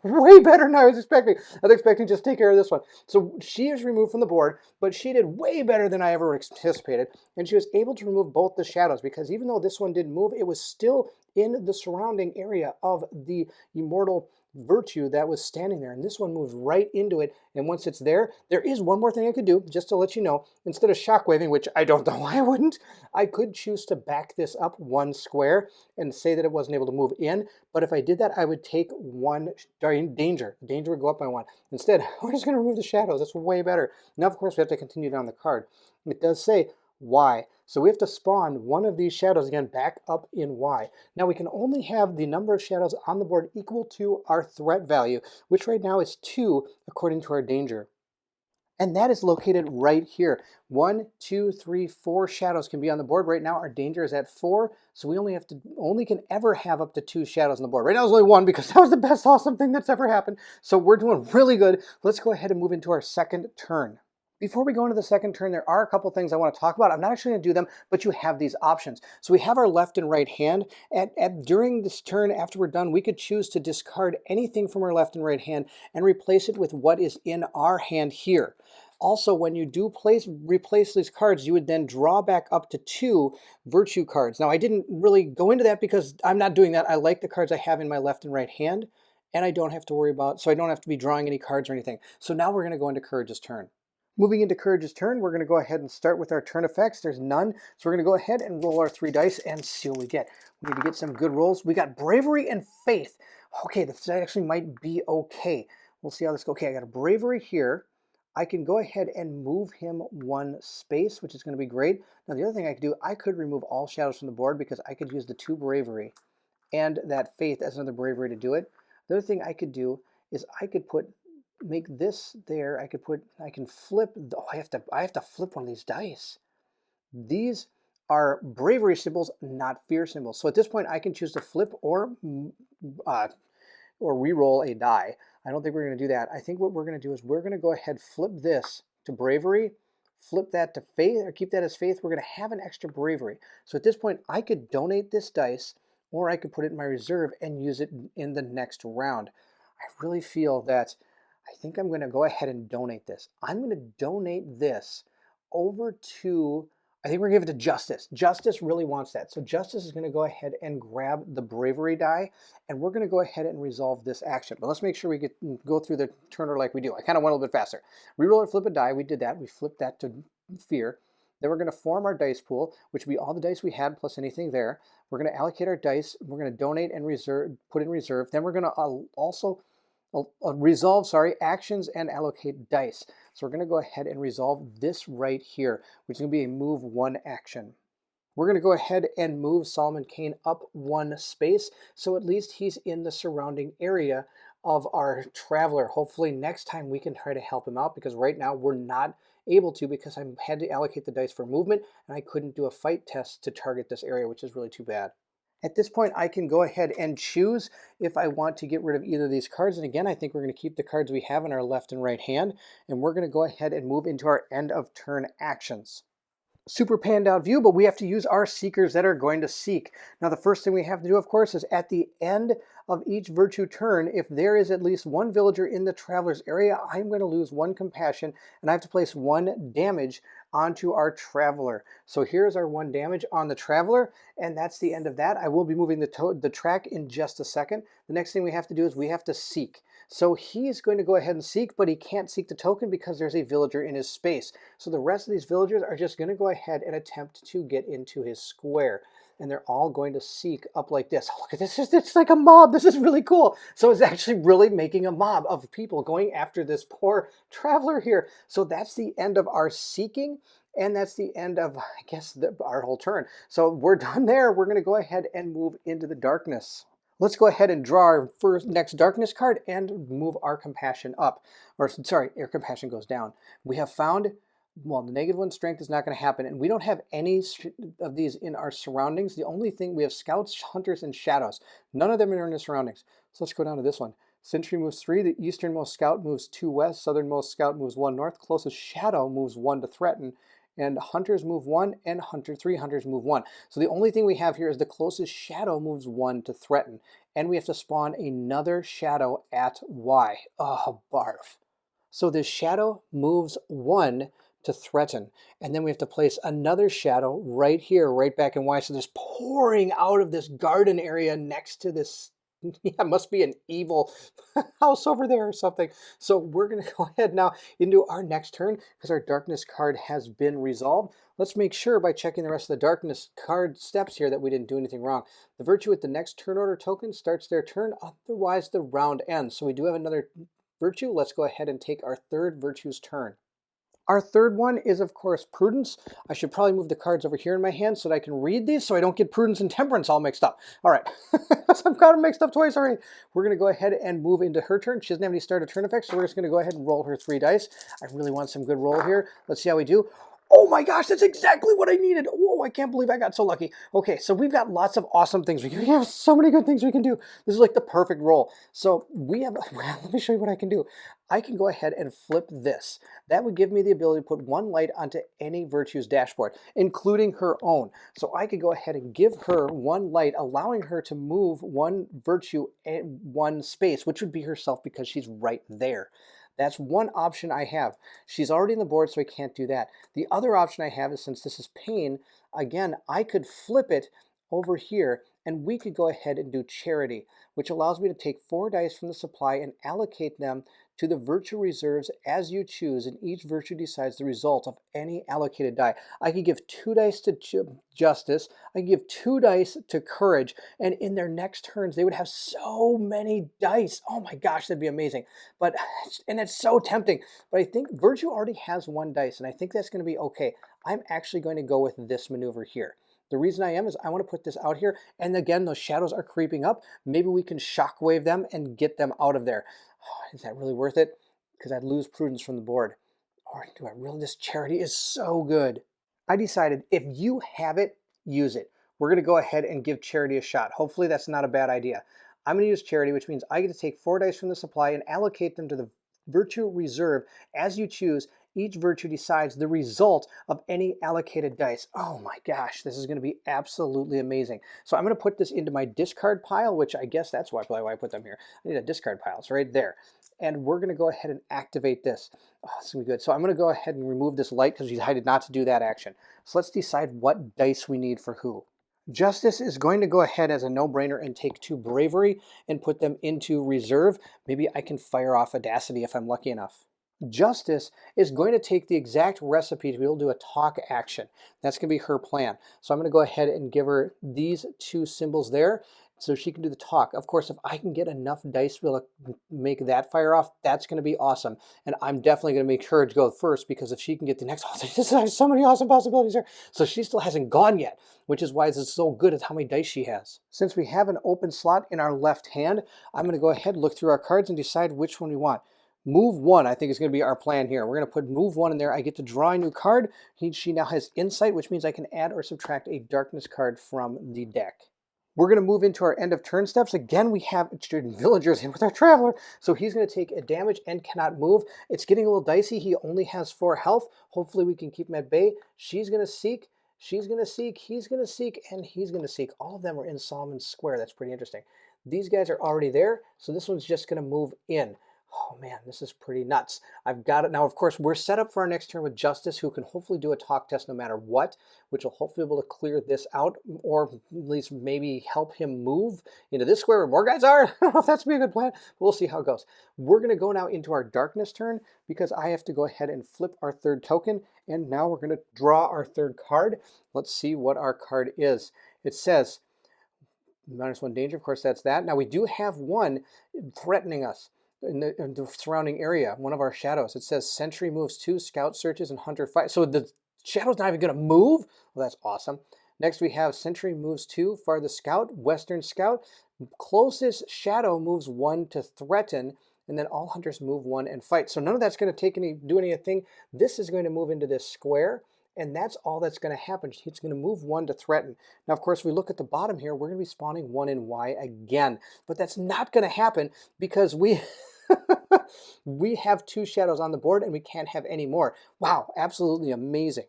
way better than I was expecting. I was expecting just take care of this one. So she is removed from the board, but she did way better than I ever anticipated. And she was able to remove both the shadows, because even though this one didn't move, it was still in the surrounding area of the immortal virtue that was standing there, and this one moves right into it. And once it's there, there is one more thing I could do, just to let you know. Instead of shockwaving, which I don't know why I wouldn't, I could choose to back this up 1 square and say that it wasn't able to move in. But if I did that, I would take 1 danger. Danger would go up by 1. Instead, we're just going to remove the shadows. That's way better. Now, of course, we have to continue down the card. It does say Y. So we have to spawn one of these shadows again back up in Y. Now we can only have the number of shadows on the board equal to our threat value, which right now is 2 according to our danger. And that is located right here. 1, 2, 3, 4 shadows can be on the board. Right now our danger is at 4, so we only can ever have up to 2 shadows on the board. Right now there's only 1 because that was the best awesome thing that's ever happened. So we're doing really good. Let's go ahead and move into our second turn. Before we go into the second turn, there are a couple things I want to talk about. I'm not actually going to do them, but you have these options. So we have our left and right hand. During this turn, after we're done, we could choose to discard anything from our left and right hand and replace it with what is in our hand here. Also, when you do replace these cards, you would then draw back up to 2 virtue cards. Now, I didn't really go into that because I'm not doing that. I like the cards I have in my left and right hand, and I don't have to worry about, so I don't have to be drawing any cards or anything. So now we're going to go into Courage's turn. Moving into Courage's turn, we're going to go ahead and start with our turn effects. There's none, so we're going to go ahead and roll our 3 dice and see what we get. We need to get some good rolls. We got Bravery and Faith. Okay, this actually might be okay. We'll see how this goes. Okay, I got a Bravery here. I can go ahead and move him 1 space, which is going to be great. Now, the other thing I could do, I could remove all shadows from the board because I could use the 2 Bravery and that Faith as another Bravery to do it. The other thing I could do is I could make this there. I can flip. Oh, I have to flip one of these dice. These are Bravery symbols, not fear symbols. So at this point, I can choose to flip or re-roll a die. I don't think we're going to do that. I think what we're going to do is we're going to go ahead, flip this to Bravery, flip that to Faith, or keep that as Faith. We're going to have an extra Bravery. So at this point, I could donate this dice, or I could put it in my reserve and use it in the next round. I really feel that I think I'm going to go ahead and donate this. I'm going to donate this over to, I think we're going to give it to Justice. Justice really wants that. So Justice is going to go ahead and grab the Bravery die, and we're going to go ahead and resolve this action. But let's make sure we go through the turn order like we do. I kind of went a little bit faster. Reroll or flip a die. We did that. We flipped that to Fear. Then we're going to form our dice pool, which would be all the dice we had plus anything there. We're going to allocate our dice. We're going to donate and put in reserve. Then we're going to also resolve, actions and allocate dice. So we're going to go ahead and resolve this right here, which is going to be a move 1 action. We're going to go ahead and move Solomon Kane up 1 space, so at least he's in the surrounding area of our traveler. Hopefully next time we can try to help him out, because right now we're not able to because I had to allocate the dice for movement, and I couldn't do a fight test to target this area, which is really too bad. At this point, I can go ahead and choose if I want to get rid of either of these cards. And again, I think we're going to keep the cards we have in our left and right hand, and we're going to go ahead and move into our end of turn actions. Super panned out view, but we have to use our seekers that are going to seek. Now, the first thing we have to do, of course, is at the end of each virtue turn, if there is at least 1 villager in the traveler's area, I'm going to lose 1 compassion, and I have to place 1 damage onto our traveler. So here's our 1 damage on the traveler, and that's the end of that. I will be moving the track in just a second. The next thing we have to do is we have to seek. So he's going to go ahead and seek, but he can't seek the token because there's a villager in his space. So the rest of these villagers are just going to go ahead and attempt to get into his square. And they're all going to seek up like this. Oh, look at this, it's like a mob. This is really cool. So it's actually really making a mob of people going after this poor traveler here. So that's the end of our seeking. And that's the end of, I guess, our whole turn. So we're done there. We're going to go ahead and move into the darkness. Let's go ahead and draw our next darkness card and move our compassion up. Or sorry, our compassion goes down. We have found, well, the -1 strength is not going to happen, and we don't have any of these in our surroundings. The only thing, we have scouts, hunters, and shadows. None of them are in the surroundings. So let's go down to this one. Sentry moves 3, the easternmost scout moves 2 west, southernmost scout moves 1 north, closest shadow moves 1 to threaten, and hunters move 1, and 3 hunters move 1. So the only thing we have here is the closest shadow moves 1 to threaten, and we have to spawn another shadow at Y. Oh, barf. So this shadow moves 1 to threaten, and then we have to place another shadow right here, right back in Y. So there's pouring out of this garden area next to this. Yeah, it must be an evil house over there or something. So we're going to go ahead now into our next turn because our darkness card has been resolved. Let's make sure by checking the rest of the darkness card steps here that we didn't do anything wrong. The virtue with the next turn order token starts their turn, otherwise the round ends. So we do have another virtue. Let's go ahead and take our 3rd virtue's turn. Our 3rd one is, of course, Prudence. I should probably move the cards over here in my hand so that I can read these so I don't get Prudence and Temperance all mixed up. All right, I've got them mixed up twice already. We're going to go ahead and move into her turn. She doesn't have any starter turn effects, so we're just going to go ahead and roll her 3 dice. I really want some good roll here. Let's see how we do. Oh my gosh, that's exactly what I needed. Whoa, I can't believe I got so lucky. Okay, so we've got lots of awesome things. We have so many good things we can do. This is like the perfect roll. So we have, let me show you what I can do. I can go ahead and flip this. That would give me the ability to put 1 light onto any virtue's dashboard, including her own. So I could go ahead and give her 1 light, allowing her to move 1 virtue in 1 space, which would be herself because she's right there. That's one option I have. She's already in the board, so I can't do that. The other option I have is, since this is pain, again, I could flip it over here and we could go ahead and do charity, which allows me to take 4 dice from the supply and allocate them to the virtue reserves as you choose, and each virtue decides the result of any allocated die. I could give 2 dice to justice, I could give 2 dice to courage, and in their next turns, they would have so many dice. Oh my gosh, that'd be amazing. And it's so tempting, but I think virtue already has 1 dice, and I think that's gonna be okay. I'm actually going to go with this maneuver here. The reason I am is I want to put this out here, and again, those shadows are creeping up. Maybe we can shockwave them and get them out of there. Oh, is that really worth it? Because I'd lose prudence from the board. Or do I really? This charity is so good. I decided if you have it, use it. We're going to go ahead and give charity a shot. Hopefully that's not a bad idea. I'm going to use charity, which means I get to take 4 dice from the supply and allocate them to the virtue reserve as you choose. Each virtue decides the result of any allocated dice. Oh my gosh, this is going to be absolutely amazing. So I'm going to put this into my discard pile, which I guess that's probably why I put them here. I need a discard pile. It's right there. And we're going to go ahead and activate this. Oh, this is going to be good. So I'm going to go ahead and remove this light because we decided not to do that action. So let's decide what dice we need for who. Justice is going to go ahead as a no-brainer and take 2 bravery and put them into reserve. Maybe I can fire off audacity if I'm lucky enough. Justice is going to take the exact recipe to be able to do a talk action. That's going to be her plan. So I'm going to go ahead and give her these 2 symbols there so she can do the talk. Of course, if I can get enough dice to be able to make that fire off, that's going to be awesome. And I'm definitely going to make her go first, because if she can get the next one, there's so many awesome possibilities there. So she still hasn't gone yet, which is why it's so good at how many dice she has. Since we have an open slot in our left hand, I'm going to go ahead, look through our cards, and decide which one we want. Move 1, I think, is going to be our plan here. We're going to put move 1 in there. I get to draw a new card. She now has insight, which means I can add or subtract a darkness card from the deck. We're going to move into our end of turn steps. Again, we have villagers in with our traveler, so he's going to take a damage and cannot move. It's getting a little dicey. He only has 4 health. Hopefully we can keep him at bay. She's going to seek, she's going to seek, he's going to seek, and he's going to seek. All of them are in Solomon's Square. That's pretty interesting. These guys are already there, so this one's just going to move in. Oh man, this is pretty nuts. I've got it. Now, of course, we're set up for our next turn with Justice, who can hopefully do a talk test no matter what, which will hopefully be able to clear this out, or at least maybe help him move into this square where more guys are. I don't know if that's going to be a good plan, but we'll see how it goes. We're going to go now into our darkness turn, because I have to go ahead and flip our 3rd token, and now we're going to draw our 3rd card. Let's see what our card is. It says -1 danger. Of course, that's that. Now, we do have 1 threatening us in the surrounding area, one of our shadows. It says sentry moves 2, scout searches, and hunter fight. So the shadow's not even going to move? Well, that's awesome. Next we have sentry moves 2, farthest scout, western scout. Closest shadow moves 1 to threaten, and then all hunters move 1 and fight. So none of that's going to do anything. This is going to move into this square, and that's all that's going to happen. It's going to move 1 to threaten. Now, of course, we look at the bottom here, we're going to be spawning 1 in Y again. But that's not going to happen because we we have 2 shadows on the board and we can't have any more. Wow, absolutely amazing.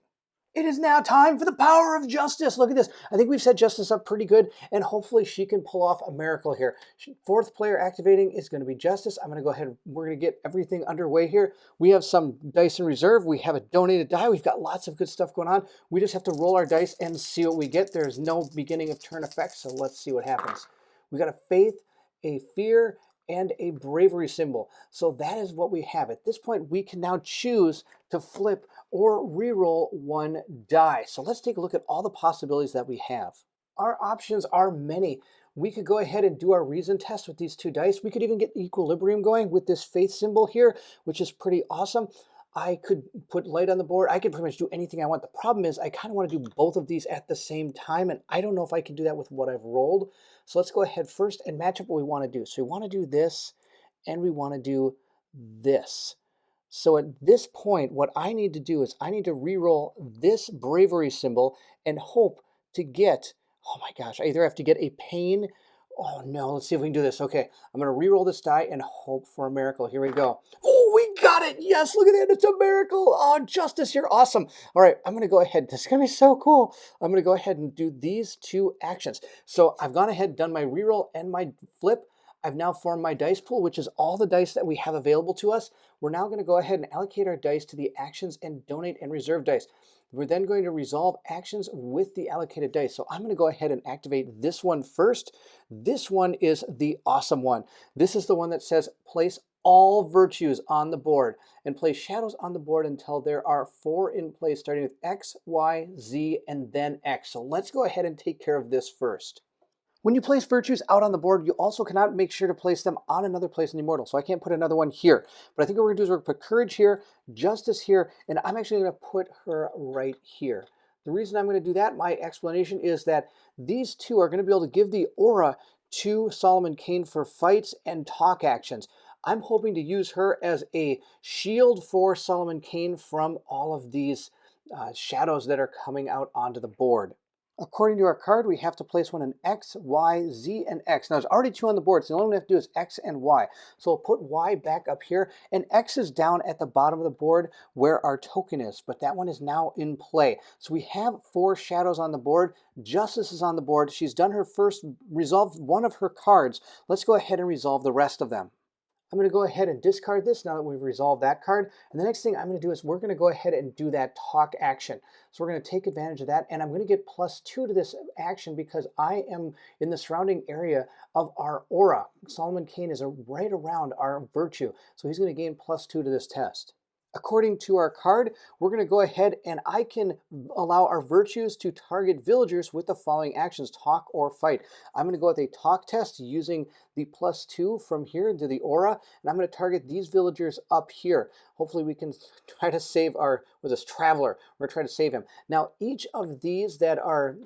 It is now time for the power of Justice. Look at this. I think we've set Justice up pretty good, and hopefully she can pull off a miracle here. 4th player activating is going to be Justice. I'm going to go ahead. We're going to get everything underway here. We have some dice in reserve. We have a donated die. We've got lots of good stuff going on. We just have to roll our dice and see what we get. There's no beginning of turn effect, so let's see what happens. We got a faith, a fear, and a bravery symbol. So that is what we have. At this point, we can now choose to flip or reroll 1 die. So let's take a look at all the possibilities that we have. Our options are many. We could go ahead and do our reason test with these 2 dice. We could even get equilibrium going with this faith symbol here, which is pretty awesome. I could put light on the board. I could pretty much do anything I want. The problem is I kind of want to do both of these at the same time, and I don't know if I can do that with what I've rolled. So let's go ahead first and match up what we want to do. So we want to do this, and we want to do this. So at this point, what I need to do is I need to re-roll this bravery symbol and hope to get, oh my gosh, I either have to get a pain. Oh no, let's see if we can do this. Okay, I'm going to re-roll this die and hope for a miracle. Here we go. Oh, we got it. Yes, look at that. It's a miracle. Oh, Justice, you're awesome. All right, I'm going to go ahead. This is going to be so cool. I'm going to go ahead and do these 2 actions. So I've gone ahead, done my re-roll and my flip. I've now formed my dice pool, which is all the dice that we have available to us. We're now going to go ahead and allocate our dice to the actions and donate and reserve dice. We're then going to resolve actions with the allocated dice. So I'm going to go ahead and activate this one first. This one is the awesome one. This is the one that says place all virtues on the board and place shadows on the board until there are 4 in place, starting with X, Y, Z, and then X. So let's go ahead and take care of this first. When you place virtues out on the board, you also cannot make sure to place them on another place in the immortal. So I can't put another one here. But I think what we're going to do is we're going to put courage here, justice here, and I'm actually going to put her right here. The reason I'm going to do that, my explanation is that these two are going to be able to give the aura to Solomon Kane for fights and talk actions. I'm hoping to use her as a shield for Solomon Kane from all of these shadows that are coming out onto the board. According to our card, we have to place one in X, Y, Z, and X. Now, there's already 2 on the board, so the only one we have to do is X and Y. So we'll put Y back up here, and X is down at the bottom of the board where our token is, but that one is now in play. So we have 4 shadows on the board. Justice is on the board. She's done her first, resolved one of her cards. Let's go ahead and resolve the rest of them. I'm going to go ahead and discard this now that we've resolved that card. And the next thing I'm going to do is we're going to go ahead and do that talk action. So we're going to take advantage of that, and I'm going to get +2 to this action because I am in the surrounding area of our aura. Solomon Kane is right around our virtue, so he's going to gain +2 to this test. According to our card, we're going to go ahead and I can allow our virtues to target villagers with the following actions, talk or fight. I'm going to go with a talk test using the +2 from here into the aura, and I'm going to target these villagers up here. Hopefully we can try to save with this traveler. We're going to try to save him. Now, each of these that are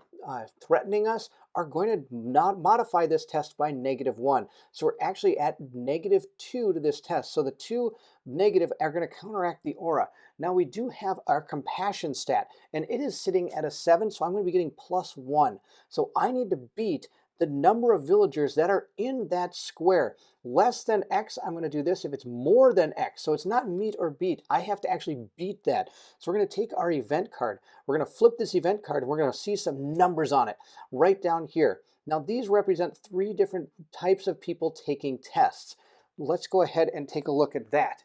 threatening us are going to not modify this test by -1. So we're actually at -2 to this test. So the 2 negative are going to counteract the aura. Now we do have our compassion stat, and it is sitting at a 7, so I'm going to be getting +1. So I need to beat the number of villagers that are in that square. Less than X, I'm going to do this. If it's more than X, so it's not meet or beat, I have to actually beat that. So we're going to take our event card. We're going to flip this event card, and we're going to see some numbers on it right down here. Now these represent 3 different types of people taking tests. Let's go ahead and take a look at that.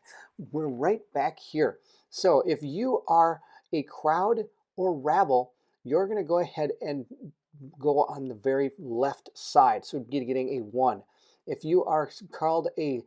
We're right back here. So if you are a crowd or rabble, you're going to go ahead and go on the very left side, so getting a 1. If you are called a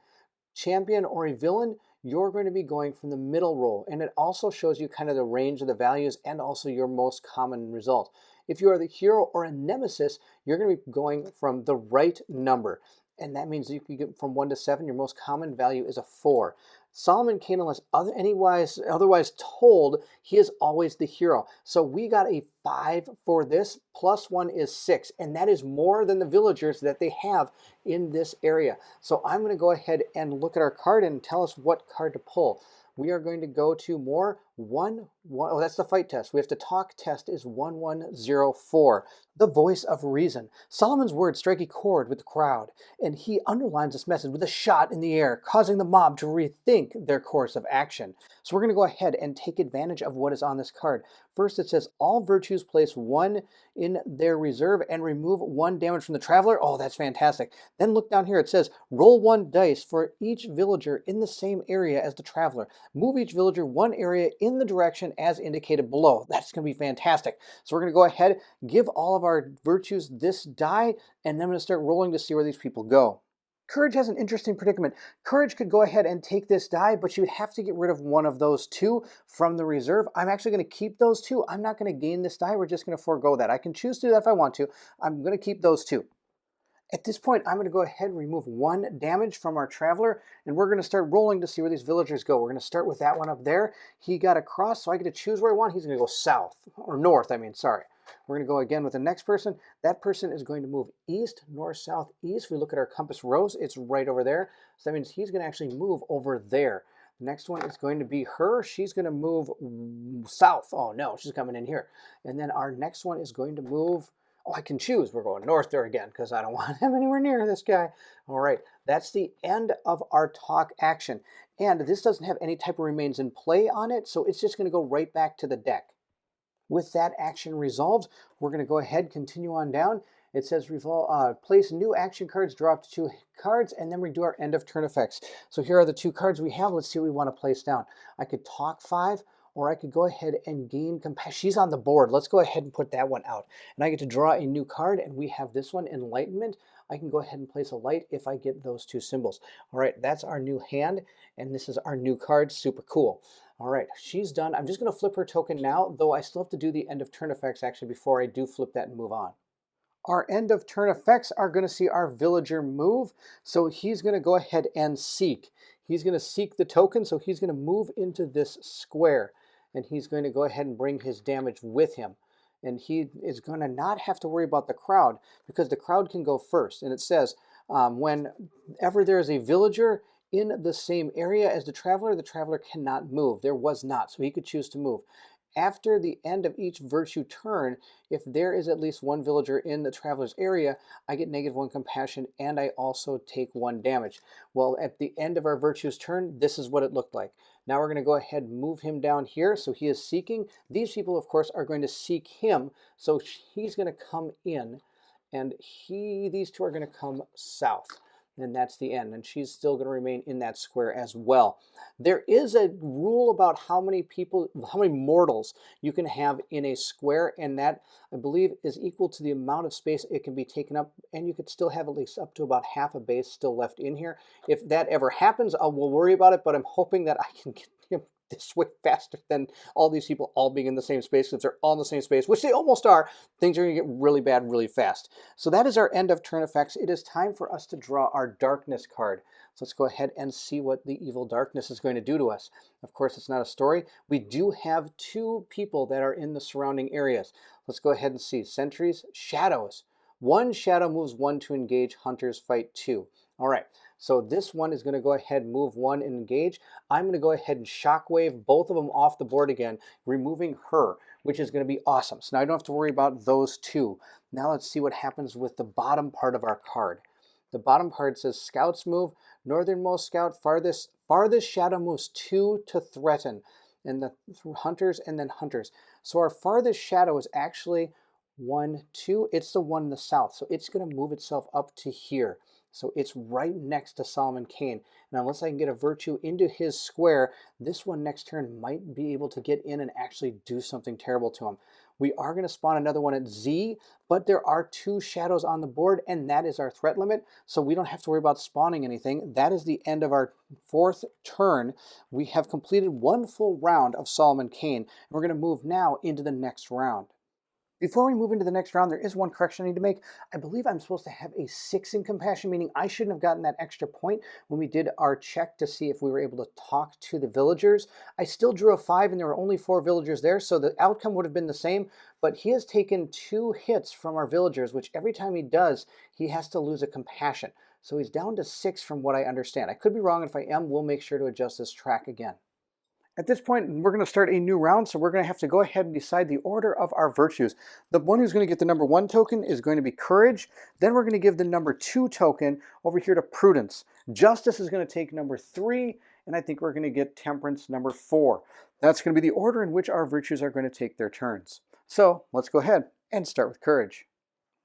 champion or a villain, you're going to be going from the middle row, and it also shows you kind of the range of the values and also your most common result. If you are the hero or a nemesis, you're going to be going from the right number, and that means you can get from 1 to 7. Your most common value is a 4. Solomon Kane, unless otherwise told, he is always the hero. So we got a 5 for this. +1 is 6, and that is more than the villagers that they have in this area. So I'm going to go ahead and look at our card and tell us what card to pull. We are going to go to more 1, 1. Oh, that's the fight test. We have to talk test is 1104. The voice of reason. Solomon's words strike a chord with the crowd, and he underlines this message with a shot in the air, causing the mob to rethink their course of action. So we're going to go ahead and take advantage of what is on this card. First, it says all virtues place 1 in their reserve and remove 1 damage from the traveler. Oh, that's fantastic. Then look down here. It says roll 1 dice for each villager in the same area as the traveler. Move each villager 1 area in the direction as indicated below. That's going to be fantastic. So we're going to go ahead, give all of our virtues this die, and then I'm going to start rolling to see where these people go. Courage has an interesting predicament. Courage could go ahead and take this die, but you would have to get rid of one of those 2 from the reserve. I'm actually going to keep those 2. I'm not going to gain this die. We're just going to forego that. I can choose to do that if I want to. I'm going to keep those 2. At this point, I'm going to go ahead and remove 1 damage from our traveler, and we're going to start rolling to see where these villagers go. We're going to start with that one up there. He got across, so I get to choose where I want. He's going to go south, or north, sorry. We're going to go again with the next person. That person is going to move east, north, south, east. If we look at our compass rose, it's right over there. So that means he's going to actually move over there. The next one is going to be her. She's going to move south. Oh, no, she's coming in here. And then our next one is going to move... Oh, I can choose. We're going north there again because I don't want him anywhere near this guy. All right, that's the end of our talk action. And this doesn't have any type of remains in play on it, so it's just going to go right back to the deck. With that action resolved, we're going to go ahead, continue on down, It says place new action cards, draw up to 2 cards, and then we do our end of turn effects. So here are the 2 cards we have. Let's see what we want to place down. I could talk 5, or I could go ahead and gain compassion. She's on the board. Let's go ahead and put that one out. And I get to draw a new card, and we have this one, Enlightenment. I can go ahead and place a light if I get those 2 symbols. All right, that's our new hand, and this is our new card. Super cool. All right, she's done. I'm just going to flip her token now, though I still have to do the end of turn effects actually before I do flip that and move on. Our end of turn effects are going to see our villager move. So he's going to go ahead and seek. He's going to seek the token, so he's going to move into this square. And he's going to go ahead and bring his damage with him. And he is going to not have to worry about the crowd, because the crowd can go first. And it says, whenever there is a villager in the same area as the traveler cannot move. There was not, so he could choose to move. After the end of each virtue turn, if there is at least 1 villager in the traveler's area, I get -1 compassion, and I also take 1 damage. Well, at the end of our virtue's turn, this is what it looked like. Now we're going to go ahead and move him down here, so he is seeking. These people, of course, are going to seek him, so he's going to come in, and these 2 are going to come south. And that's the end, and she's still going to remain in that square as well. There is a rule about how many mortals you can have in a square, and that, I believe, is equal to the amount of space it can be taken up, and you could still have at least up to about half a base still left in here. If that ever happens, we'll worry about it, but I'm hoping that I can get him this way faster than all these people all being in the same space. If they're all in the same space, which they almost are, things are going to get really bad really fast. So that is our end of turn effects. It is time for us to draw our darkness card. So let's go ahead and see what the evil darkness is going to do to us. Of course, it's not a story. We do have 2 people that are in the surrounding areas. Let's go ahead and see. Sentries, shadows. 1 shadow moves 1 to engage, hunters fight 2. All right. So this one is going to go ahead and move 1 and engage. I'm going to go ahead and shockwave both of them off the board again, removing her, which is going to be awesome. So now I don't have to worry about those 2. Now let's see what happens with the bottom part of our card. The bottom part says scouts move. Northernmost scout, farthest shadow moves 2 to threaten. And the hunters and then hunters. So our farthest shadow is actually 1, 2. It's the one in the south. So it's going to move itself up to here. So it's right next to Solomon Kane. Now, unless I can get a virtue into his square, this one next turn might be able to get in and actually do something terrible to him. We are going to spawn another one at Z, but there are 2 shadows on the board, and that is our threat limit. So we don't have to worry about spawning anything. That is the end of our 4th turn. We have completed 1 full round of Solomon Kane, and we're going to move now into the next round. Before we move into the next round, there is one correction I need to make. I believe I'm supposed to have a 6 in compassion, meaning I shouldn't have gotten that extra point when we did our check to see if we were able to talk to the villagers. I still drew a 5 and there were only 4 villagers there, so the outcome would have been the same, but he has taken 2 hits from our villagers, which every time he does, he has to lose a compassion. So he's down to 6 from what I understand. I could be wrong. If I am, we'll make sure to adjust this track again. At this point, we're going to start a new round, so we're going to have to go ahead and decide the order of our virtues. The one who's going to get the number 1 token is going to be Courage. Then we're going to give the number 2 token over here to Prudence. Justice is going to take number 3, and I think we're going to get Temperance number 4. That's going to be the order in which our virtues are going to take their turns. So let's go ahead and start with Courage.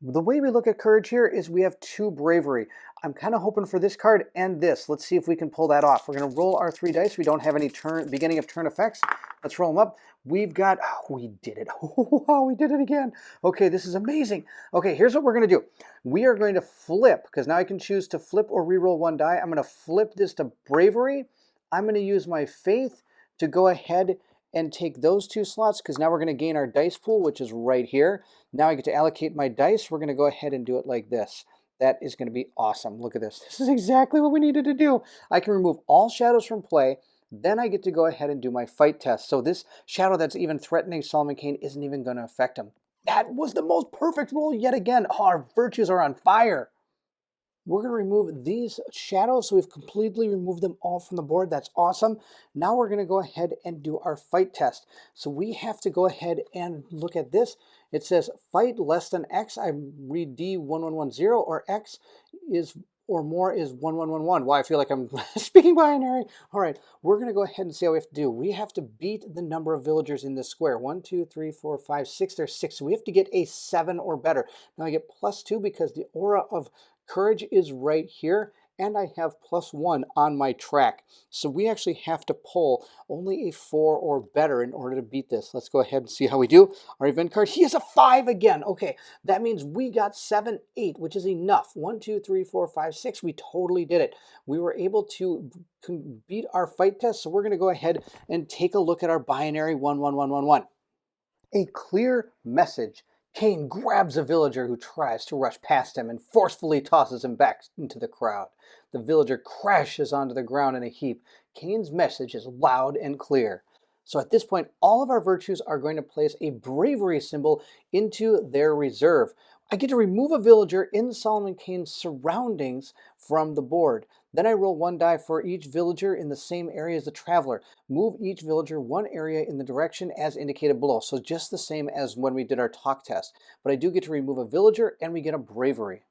The way we look at Courage here is we have 2 Bravery. I'm kind of hoping for this card and this. Let's see if we can pull that off. We're going to roll our 3 dice. We don't have any beginning of turn effects. Let's roll them up. We've got, we did it. Oh, we did it again. Okay, this is amazing. Okay, here's what we're going to do. We are going to flip, because now I can choose to flip or re-roll 1 die. I'm going to flip this to Bravery. I'm going to use my Faith to go ahead and take those 2 slots, because now we're going to gain our dice pool, which is right here. Now I get to allocate my dice. We're going to go ahead and do it like this. That is going to be awesome. Look at this. This is exactly what we needed to do. I can remove all shadows from play. Then I get to go ahead and do my fight test. So this shadow that's even threatening Solomon Kane isn't even going to affect him. That was the most perfect roll yet again. Oh, our virtues are on fire. We're going to remove these shadows, so we've completely removed them all from the board. That's awesome. Now we're going to go ahead and do our fight test. So we have to go ahead and look at this. It says fight less than X. I read D1110, or X is or more is 1111. Why, I feel like I'm speaking binary. All right, we're going to go ahead and see how we have to do. We have to beat the number of villagers in this square. 1, 2, 3, 4, 5, 6. There's 6. So we have to get a 7 or better. Now I get +2 because the aura of courage is right here, and I have +1 on my track. So we actually have to pull only a 4 or better in order to beat this. Let's go ahead and see how we do. Our event card, he has a 5 again. Okay, that means we got 7, 8, which is enough. 1, 2, 3, 4, 5, 6. We totally did it. We were able to beat our fight test, so we're going to go ahead and take a look at our binary 11111. A clear message. Kane grabs a villager who tries to rush past him and forcefully tosses him back into the crowd. The villager crashes onto the ground in a heap. Kane's message is loud and clear. So at this point, all of our virtues are going to place a bravery symbol into their reserve. I get to remove a villager in Solomon Kane's surroundings from the board. Then I roll 1 die for each villager in the same area as the traveler. Move each villager 1 area in the direction as indicated below. So just the same as when we did our talk test. But I do get to remove a villager and we get a bravery.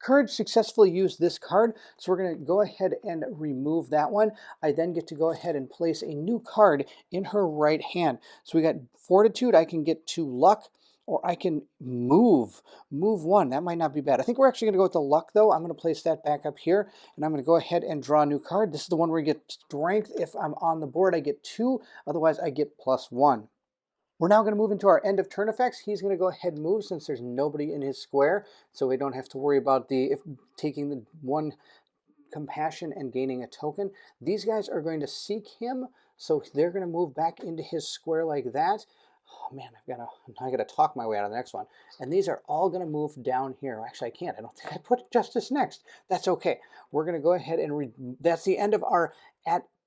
Courage successfully used this card, so we're going to go ahead and remove that one. I then get to go ahead and place a new card in her right hand. So we got Fortitude. I can get 2 luck, or I can move 1. That might not be bad. I think we're actually going to go with the luck, though. I'm going to place that back up here, and I'm going to go ahead and draw a new card. This is the one where you get strength. If I'm on the board, I get 2. Otherwise, I get +1. We're now going to move into our end of turn effects. He's going to go ahead and move since there's nobody in his square, so we don't have to worry about taking the 1 compassion and gaining a token. These guys are going to seek him, so they're going to move back into his square like that. Oh man, I gotta talk my way out of the next one. And these are all going to move down here. Actually, I can't. I don't think I put Justice next. That's okay. We're going to go ahead and that's the end of our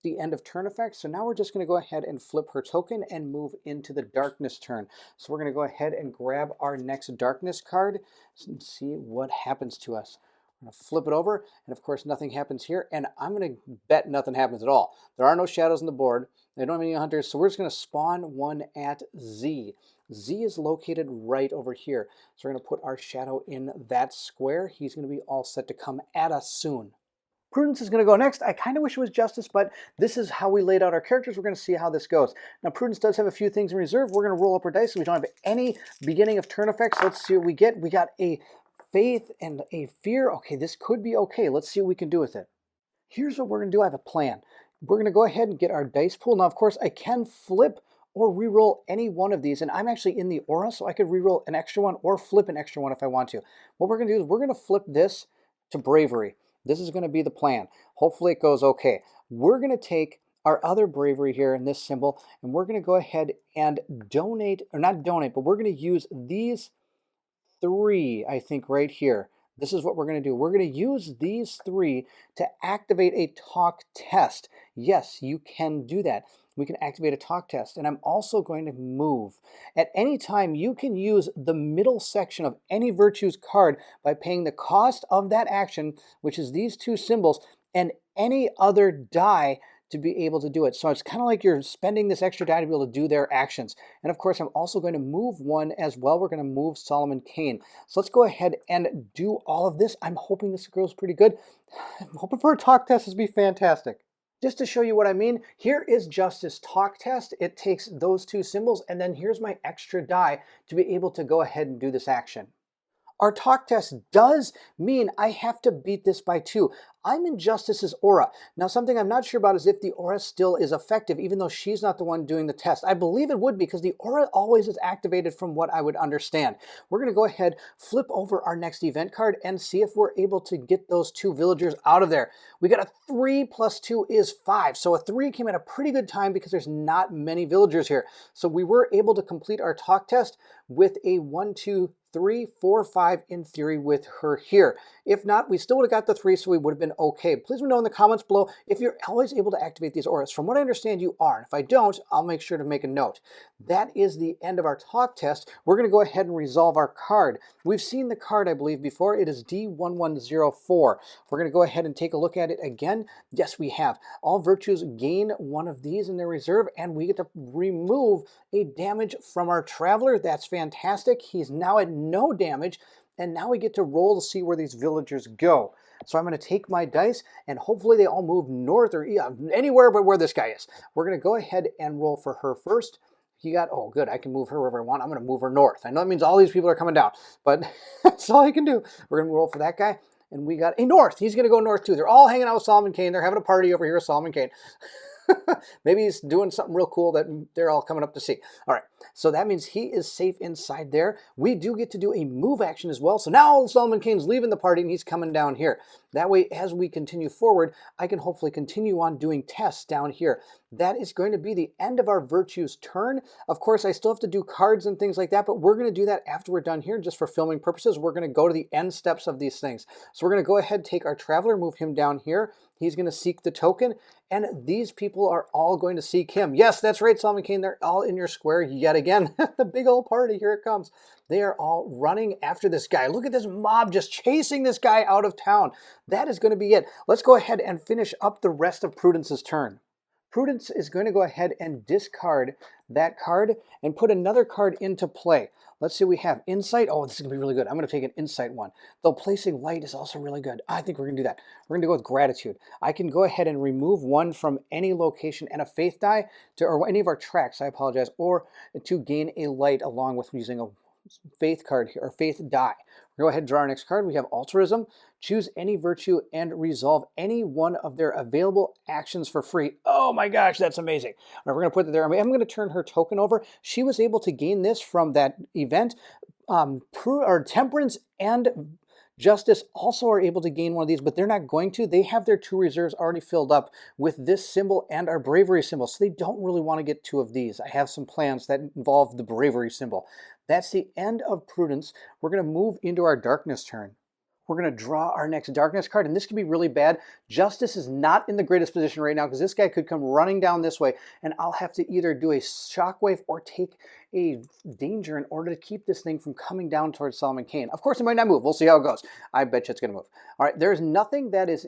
the end of turn effect. So now we're just going to go ahead and flip her token and move into the darkness turn. So we're going to go ahead and grab our next darkness card and see what happens to us. I'm going to flip it over, and of course nothing happens here, and I'm going to bet nothing happens at all. There are no shadows on the board. They don't have any hunters, so we're just going to spawn 1 at Z. Z is located right over here. So we're going to put our shadow in that square. He's going to be all set to come at us soon. Prudence is going to go next. I kind of wish it was Justice, but this is how we laid out our characters. We're going to see how this goes. Now, Prudence does have a few things in reserve. We're going to roll up our dice. So we don't have any beginning of turn effects. Let's see what we get. We got a faith and a fear. Okay, this could be okay. Let's see what we can do with it. Here's what we're going to do. I have a plan. We're going to go ahead and get our dice pool. Now, of course, I can flip or reroll any one of these, and I'm actually in the aura, so I could reroll an extra one or flip an extra one if I want to. What we're going to do is we're going to flip this to bravery. This is going to be the plan. Hopefully it goes okay. We're going to take our other bravery here in this symbol, and we're going to go ahead and donate, or not donate, but we're going to use these 3, I think, right here. This is what we're going to do. We're going to use these 3 to activate a talk test. Yes, you can do that. We can activate a talk test, and I'm also going to move. At any time, you can use the middle section of any virtues card by paying the cost of that action, which is these 2 symbols, and any other die to be able to do it. So it's kind of like you're spending this extra die to be able to do their actions. And of course, I'm also going to move 1 as well. We're going to move Solomon Kane. So let's go ahead and do all of this. I'm hoping this goes pretty good. I'm hoping for a talk test to be fantastic. Just to show you what I mean, here is Justice Talk Test. It takes those 2 symbols, and then here's my extra die to be able to go ahead and do this action. Our talk test does mean I have to beat this by 2. I'm in Justice's aura. Now, something I'm not sure about is if the aura still is effective, even though she's not the one doing the test. I believe it would, because the aura always is activated from what I would understand. We're going to go ahead, flip over our next event card, and see if we're able to get those 2 villagers out of there. We got a 3 plus 2 is 5. So a 3 came at a pretty good time because there's not many villagers here. So we were able to complete our talk test with a 1, 2, 3, 4, 5 in theory with her here. If not, we still would have got the 3, so we would have been okay. Please let me know in the comments below if you're always able to activate these auras. From what I understand, you are. And if I don't, I'll make sure to make a note. That is the end of our talk test. We're going to go ahead and resolve our card. We've seen the card, I believe, before. It is D1104. We're going to go ahead and take a look at it again. Yes, we have. All virtues gain 1 of these in their reserve, and we get to remove a damage from our traveler. That's fantastic. He's now at no damage, and now we get to roll to see where these villagers go. So I'm going to take my dice, and hopefully they all move north or anywhere but where this guy is. We're going to go ahead and roll for her first. He got, oh good, I can move her wherever I want. I'm going to move her north. I know that means all these people are coming down, but that's all I can do. We're going to roll for that guy, and we got a north. He's going to go north too. They're all hanging out with Solomon Kane. They're having a party over here with Solomon Kane. Maybe he's doing something real cool that they're all coming up to see. All right, so that means he is safe inside there. We do get to do a move action as well. So now Solomon Kane's leaving the party and he's coming down here. That way, as we continue forward, I can hopefully continue on doing tests down here. That is going to be the end of our virtues turn. Of course, I still have to do cards and things like that, but we're going to do that after we're done here. Just for filming purposes, we're going to go to the end steps of these things. So we're going to go ahead, take our traveler, move him down here. He's going to seek the token, and these people are all going to seek him. Yes, that's right, Solomon Kane. They're all in your square yet again. The big old party, here it comes. They are all running after this guy. Look at this mob just chasing this guy out of town. That is going to be it. Let's go ahead and finish up the rest of Prudence's turn. Prudence is going to go ahead and discard that card and put another card into play. Let's see what we have. Insight. Oh, this is going to be really good. I'm going to take an Insight one. Though placing light is also really good. I think we're going to do that. We're going to go with Gratitude. I can go ahead and remove one from any location and a Faith die, or any of our tracks, I apologize, or to gain a light along with using a Faith card here, or Faith die. We'll go ahead and draw our next card. We have Altruism. Choose any virtue and resolve any one of their available actions for free. Oh my gosh, that's amazing. All right, we're going to put it there. I'm going to turn her token over. She was able to gain this from that event. Temperance and Justice also are able to gain one of these, but they're not going to. They have their 2 reserves already filled up with this symbol and our bravery symbol, so they don't really want to get 2 of these. I have some plans that involve the bravery symbol. That's the end of Prudence. We're going to move into our darkness turn. We're going to draw our next darkness card, and this could be really bad. Justice is not in the greatest position right now because this guy could come running down this way, and I'll have to either do a shockwave or take a danger in order to keep this thing from coming down towards Solomon Kane. Of course, it might not move. We'll see how it goes. I bet you it's going to move. All right, there's nothing that is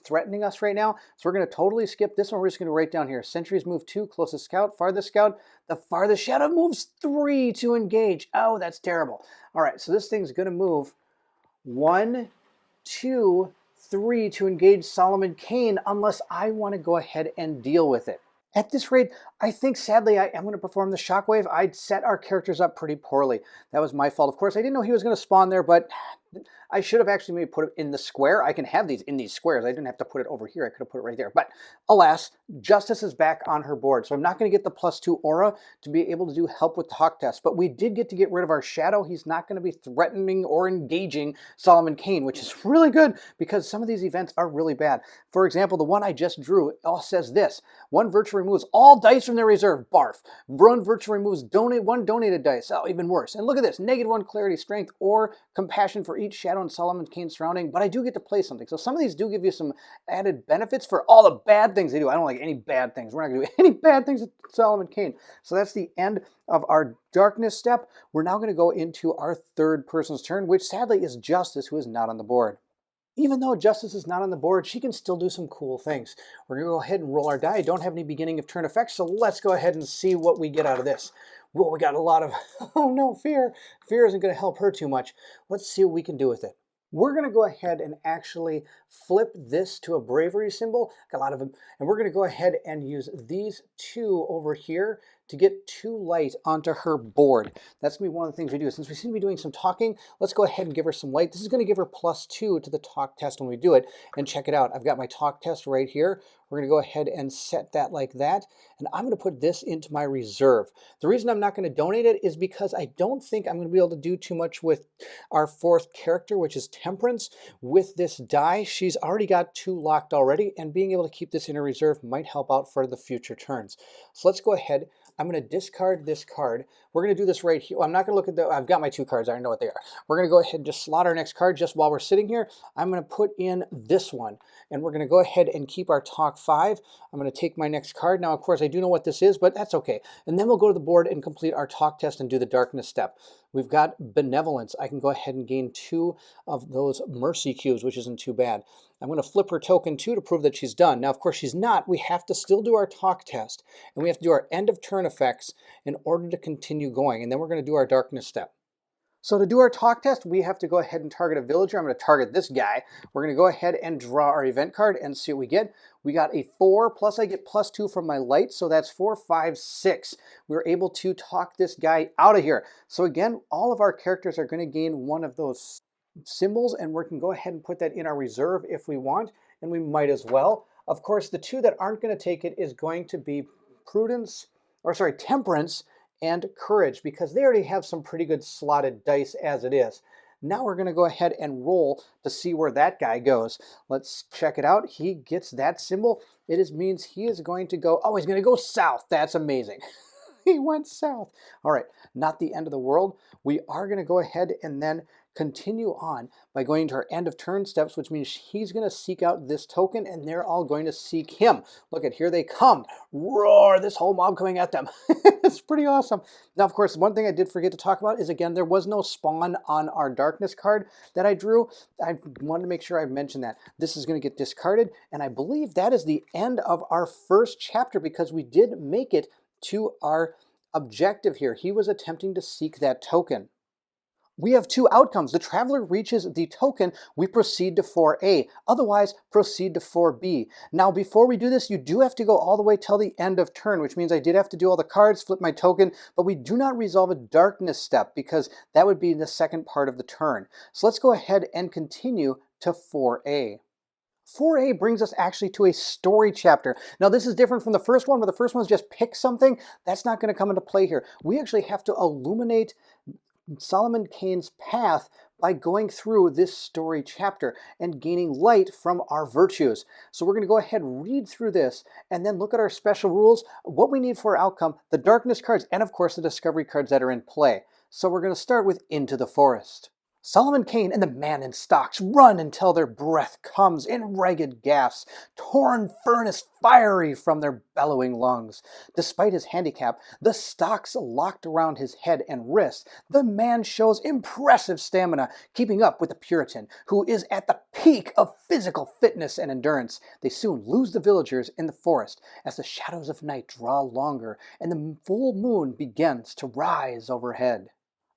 threatening us right now, so we're going to totally skip this one. We're just going to write down here. Sentries move 2, closest scout, farthest scout. The farthest shadow moves 3 to engage. Oh, that's terrible. All right, so this thing's going to move 1, 2, 3 to engage Solomon Kane unless I want to go ahead and deal with it. At this rate, I think sadly I am going to perform the shockwave. I'd set our characters up pretty poorly. That was my fault. Of course, I didn't know he was going to spawn there, but I should have actually maybe put it in the square. I can have these in these squares. I didn't have to put it over here. I could have put it right there. But alas, Justice is back on her board. So I'm not going to get the +2 aura to be able to do help with the Hawk test. But we did get to get rid of our shadow. He's not going to be threatening or engaging Solomon Kane, which is really good because some of these events are really bad. For example, the one I just drew all says this. 1 virtue removes all dice from their reserve. Barf. 1 virtue removes 1 donated dice. Oh, even worse. And look at this. -1 clarity, strength, or compassion for each shadow in Solomon Kane surrounding. But I do get to play something. So some of these do give you some added benefits for all the bad things they do. I don't like any bad things. We're not going to do any bad things with Solomon Kane. So that's the end of our darkness step. We're now going to go into our third person's turn, which sadly is Justice, who is not on the board. Even though Justice is not on the board, she can still do some cool things. We're going to go ahead and roll our die. I don't have any beginning of turn effects, so let's go ahead and see what we get out of this. Well, we got a lot of, oh no, fear. Fear isn't going to help her too much. Let's see what we can do with it. We're going to go ahead and actually flip this to a bravery symbol. Got a lot of them. And we're going to go ahead and use these 2 over here to get 2 light onto her board. That's going to be one of the things we do. Since we seem to be doing some talking, let's go ahead and give her some light. This is going to give her +2 to the talk test when we do it. And check it out. I've got my talk test right here. We're going to go ahead and set that like that. And I'm going to put this into my reserve. The reason I'm not going to donate it is because I don't think I'm going to be able to do too much with our 4th character, which is Temperance. With this die, she's already got 2 locked already, and being able to keep this in her reserve might help out for the future turns. So let's go ahead. I'm going to discard this card. We're going to do this right here. I'm not going to look at the, I've got my 2 cards. I know what they are. We're going to go ahead and just slot our next card just while we're sitting here. I'm going to put in this one, and we're going to go ahead and keep our talk 5. I'm going to take my next card. Now, of course, I do know what this is, but that's okay. And then we'll go to the board and complete our talk test and do the darkness step. We've got Benevolence. I can go ahead and gain 2 of those mercy cubes, which isn't too bad. I'm going to flip her token 2 to prove that she's done. Now, of course, she's not. We have to still do our talk test, and we have to do our end of turn effects in order to continue going. And then we're going to do our darkness step. So to do our talk test, we have to go ahead and target a villager. I'm going to target this guy. We're going to go ahead and draw our event card and see what we get. We got a 4, plus I get +2 from my light, so that's 4, 5, 6. We're able to talk this guy out of here. So again, all of our characters are going to gain one of those symbols, and we can go ahead and put that in our reserve if we want, and we might as well. Of course, the 2 that aren't going to take it is going to be temperance and courage, because they already have some pretty good slotted dice as it is. Now we're going to go ahead and roll to see where that guy goes. Let's check it out. He gets that symbol. It means he is going to go, oh, he's going to go south. That's amazing. He went south. All right, not the end of the world. We are going to go ahead and then continue on by going to our end of turn steps, which means he's going to seek out this token and they're all going to seek him. Look at, here they come. Roar, this whole mob coming at them. It's pretty awesome. Now, of course, one thing I did forget to talk about is, again, there was no spawn on our darkness card that I drew. I wanted to make sure I mentioned that. This is going to get discarded, and I believe that is the end of our first chapter because we did make it to our objective here. He was attempting to seek that token. We have 2 outcomes. The traveler reaches the token, we proceed to 4A. Otherwise, proceed to 4B. Now, before we do this, you do have to go all the way till the end of turn, which means I did have to do all the cards, flip my token, but we do not resolve a darkness step because that would be the second part of the turn. So let's go ahead and continue to 4A. 4A brings us actually to a story chapter. Now, this is different from the first one, where the first one was just pick something. That's not going to come into play here. We actually have to illuminate Solomon Kane's path by going through this story chapter and gaining light from our virtues. So we're going to go ahead and read through this and then look at our special rules, what we need for our outcome, the darkness cards, and of course the discovery cards that are in play. So we're going to start with Into the Forest. Solomon Kane and the man in stocks run until their breath comes in ragged gasps, torn furnace fiery from their bellowing lungs. Despite his handicap, the stocks locked around his head and wrists, the man shows impressive stamina, keeping up with the Puritan, who is at the peak of physical fitness and endurance. They soon lose the villagers in the forest as the shadows of night draw longer and the full moon begins to rise overhead.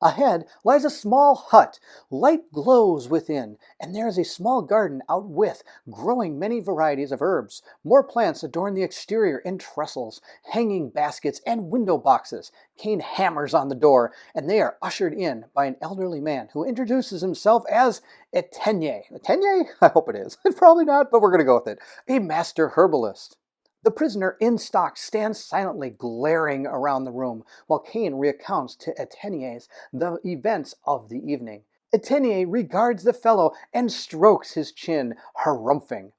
Ahead lies a small hut. Light glows within, and there is a small garden out with, growing many varieties of herbs. More plants adorn the exterior in trestles, hanging baskets, and window boxes. Kane hammers on the door, and they are ushered in by an elderly man who introduces himself as Etienne. Etienne? I hope it is. Probably not, but we're going to go with it. A master herbalist. The prisoner in stocks stands silently glaring around the room, while Kane recounts to Etienne the events of the evening. Etienne regards the fellow and strokes his chin, harumphing.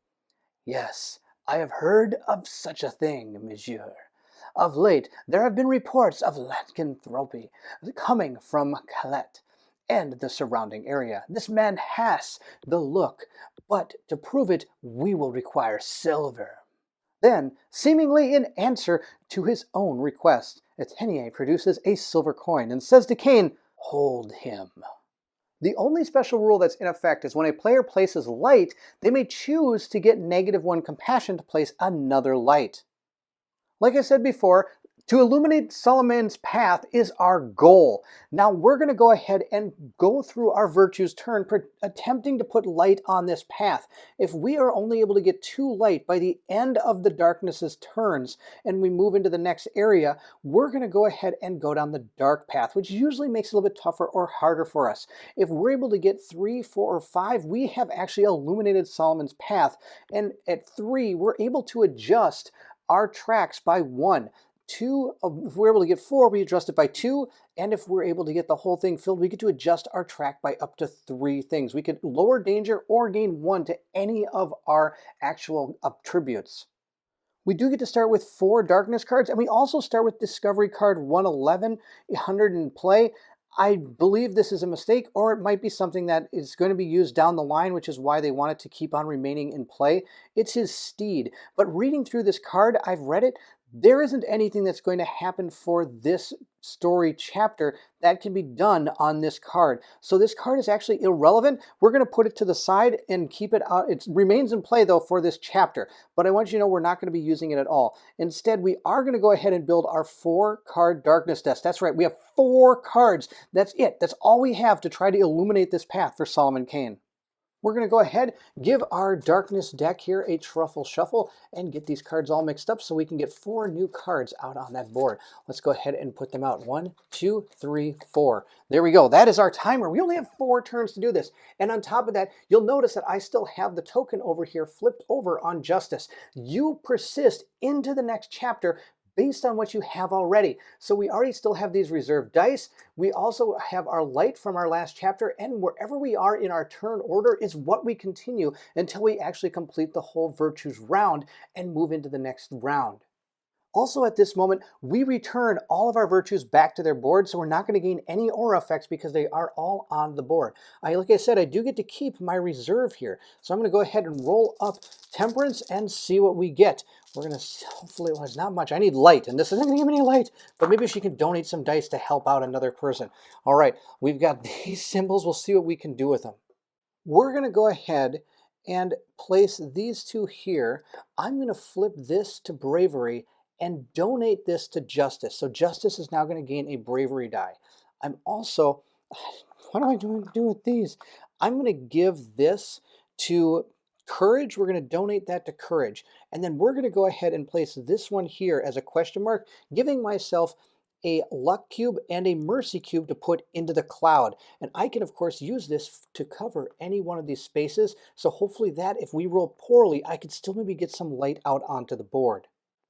Yes, I have heard of such a thing, monsieur. Of late, there have been reports of lycanthropy coming from Calais and the surrounding area. This man has the look, but to prove it, we will require silver. Then, seemingly in answer to his own request, Etienne produces a silver coin and says to Kane, "Hold him." The only special rule that's in effect is when a player places light, they may choose to get -1 compassion to place another light. Like I said before, to illuminate Solomon's path is our goal. Now we're going to go ahead and go through our virtues turn, attempting to put light on this path. If we are only able to get 2 light by the end of the darkness's turns and we move into the next area, we're going to go ahead and go down the dark path, which usually makes it a little bit tougher or harder for us. If we're able to get 3, 4, or 5, we have actually illuminated Solomon's path. And at 3, we're able to adjust our tracks by 1. 2, if we're able to get 4, we adjust it by 2, and if we're able to get the whole thing filled, we get to adjust our track by up to 3 things. We could lower danger or gain 1 to any of our actual attributes. We do get to start with 4 darkness cards, and we also start with discovery card 111, 100 in play. I believe this is a mistake, or it might be something that is going to be used down the line, which is why they want it to keep on remaining in play. It's his steed. But reading through this card, I've read it, there isn't anything that's going to happen for this story chapter that can be done on this card. So this card is actually irrelevant. We're going to put it to the side and keep it out. It remains in play though for this chapter, but I want you to know we're not going to be using it at all. Instead, we are going to go ahead and build our 4-card darkness desk. That's right, we have 4 cards. That's it. That's all we have to try to illuminate this path for Solomon Kane. We're going to go ahead, give our darkness deck here a truffle shuffle, and get these cards all mixed up so we can get 4 new cards out on that board. Let's go ahead and put them out. 1, 2, 3, 4. There we go. That is our timer. We only have 4 turns to do this. And on top of that, you'll notice that I still have the token over here flipped over on Justice. You persist into the next chapter based on what you have already. So we already still have these reserved dice. We also have our light from our last chapter, and wherever we are in our turn order is what we continue until we actually complete the whole virtues round and move into the next round. Also at this moment, we return all of our virtues back to their board, so we're not going to gain any aura effects because they are all on the board. Like I said, I do get to keep my reserve here. So I'm going to go ahead and roll up Temperance and see what we get. We're going to, hopefully, well, it's not much. I need light, and this isn't going to give me any light, but maybe she can donate some dice to help out another person. All right, we've got these symbols. We'll see what we can do with them. We're going to go ahead and place these 2 here. I'm going to flip this to Bravery and donate this to Justice. So Justice is now going to gain a Bravery die. I'm also, what am I going to do with these? I'm going to give this to Courage. We're going to donate that to Courage. And then we're going to go ahead and place this one here as a question mark, giving myself a luck cube and a mercy cube to put into the cloud. And I can, of course, use this to cover any one of these spaces. So hopefully that, if we roll poorly, I could still maybe get some light out onto the board.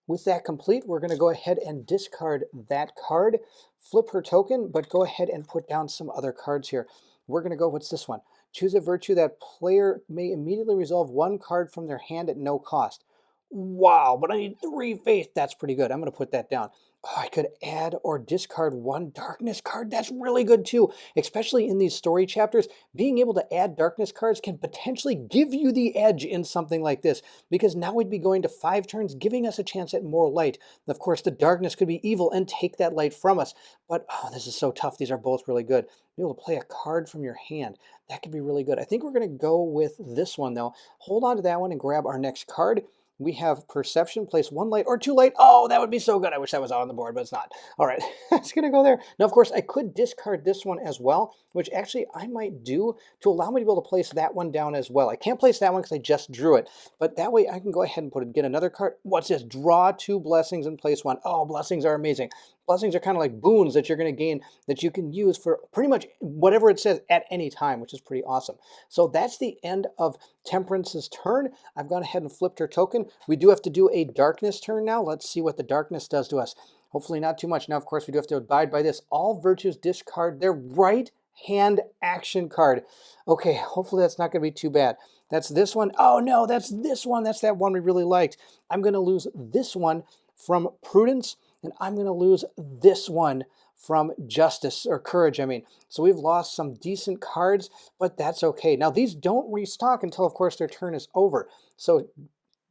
With that complete, we're going to go ahead and discard that card, flip her token, but go ahead and put down some other cards here. We're going to go, what's this one? Choose a virtue that player may immediately resolve 1 card from their hand at no cost. Wow, but I need 3 faith. That's pretty good. I'm going to put that down. Oh, I could add or discard 1 darkness card. That's really good too. Especially in these story chapters, being able to add darkness cards can potentially give you the edge in something like this, because now we'd be going to 5 turns, giving us a chance at more light. Of course, the darkness could be evil and take that light from us. But oh, this is so tough. These are both really good. Be able to play a card from your hand. That could be really good. I think we're going to go with this one though. Hold on to that one and grab our next card. We have Perception, place 1 light or 2 light. Oh, that would be so good. I wish that was out on the board, but it's not. All right, it's going to go there. Now, of course, I could discard this one as well, which actually I might do to allow me to be able to place that one down as well. I can't place that one because I just drew it, but that way I can go ahead and get another card. What's this? Draw 2 blessings and place 1. Oh, blessings are amazing. Blessings are kind of like boons that you're going to gain that you can use for pretty much whatever it says at any time, which is pretty awesome. So that's the end of Temperance's turn. I've gone ahead and flipped her token. We do have to do a darkness turn now. Let's see what the darkness does to us. Hopefully not too much. Now, of course, we do have to abide by this. All virtues discard their right hand action card. Okay, hopefully that's not going to be too bad. That's this one. Oh no, that's this one. That's that one we really liked. I'm going to lose this one from Prudence, and I'm going to lose this one from Justice, or Courage, I mean. So we've lost some decent cards, but that's okay. Now, these don't restock until, of course, their turn is over. So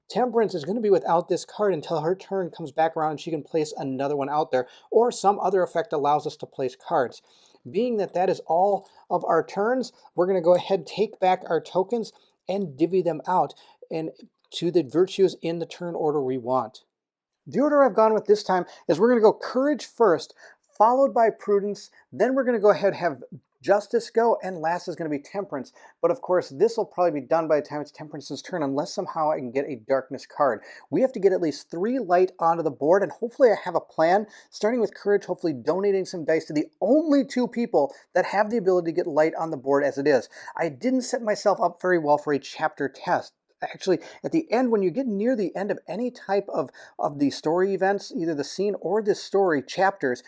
Temperance is going to be without this card until her turn comes back around and she can place another one out there, or some other effect allows us to place cards. Being that that is all of our turns, we're going to go ahead, take back our tokens, and divvy them out and to the virtues in the turn order we want. The order I've gone with this time is we're going to go Courage first, followed by Prudence, then we're going to go ahead and have Justice go, and last is going to be Temperance. But of course, this will probably be done by the time it's Temperance's turn, unless somehow I can get a Darkness card. We have to get at least 3 light onto the board, and hopefully I have a plan, starting with Courage, hopefully donating some dice to the only 2 people that have the ability to get light on the board as it is. I didn't set myself up very well for a chapter test. Actually, at the end, when you get near the end of any type of the story events, either the scene or the story chapters,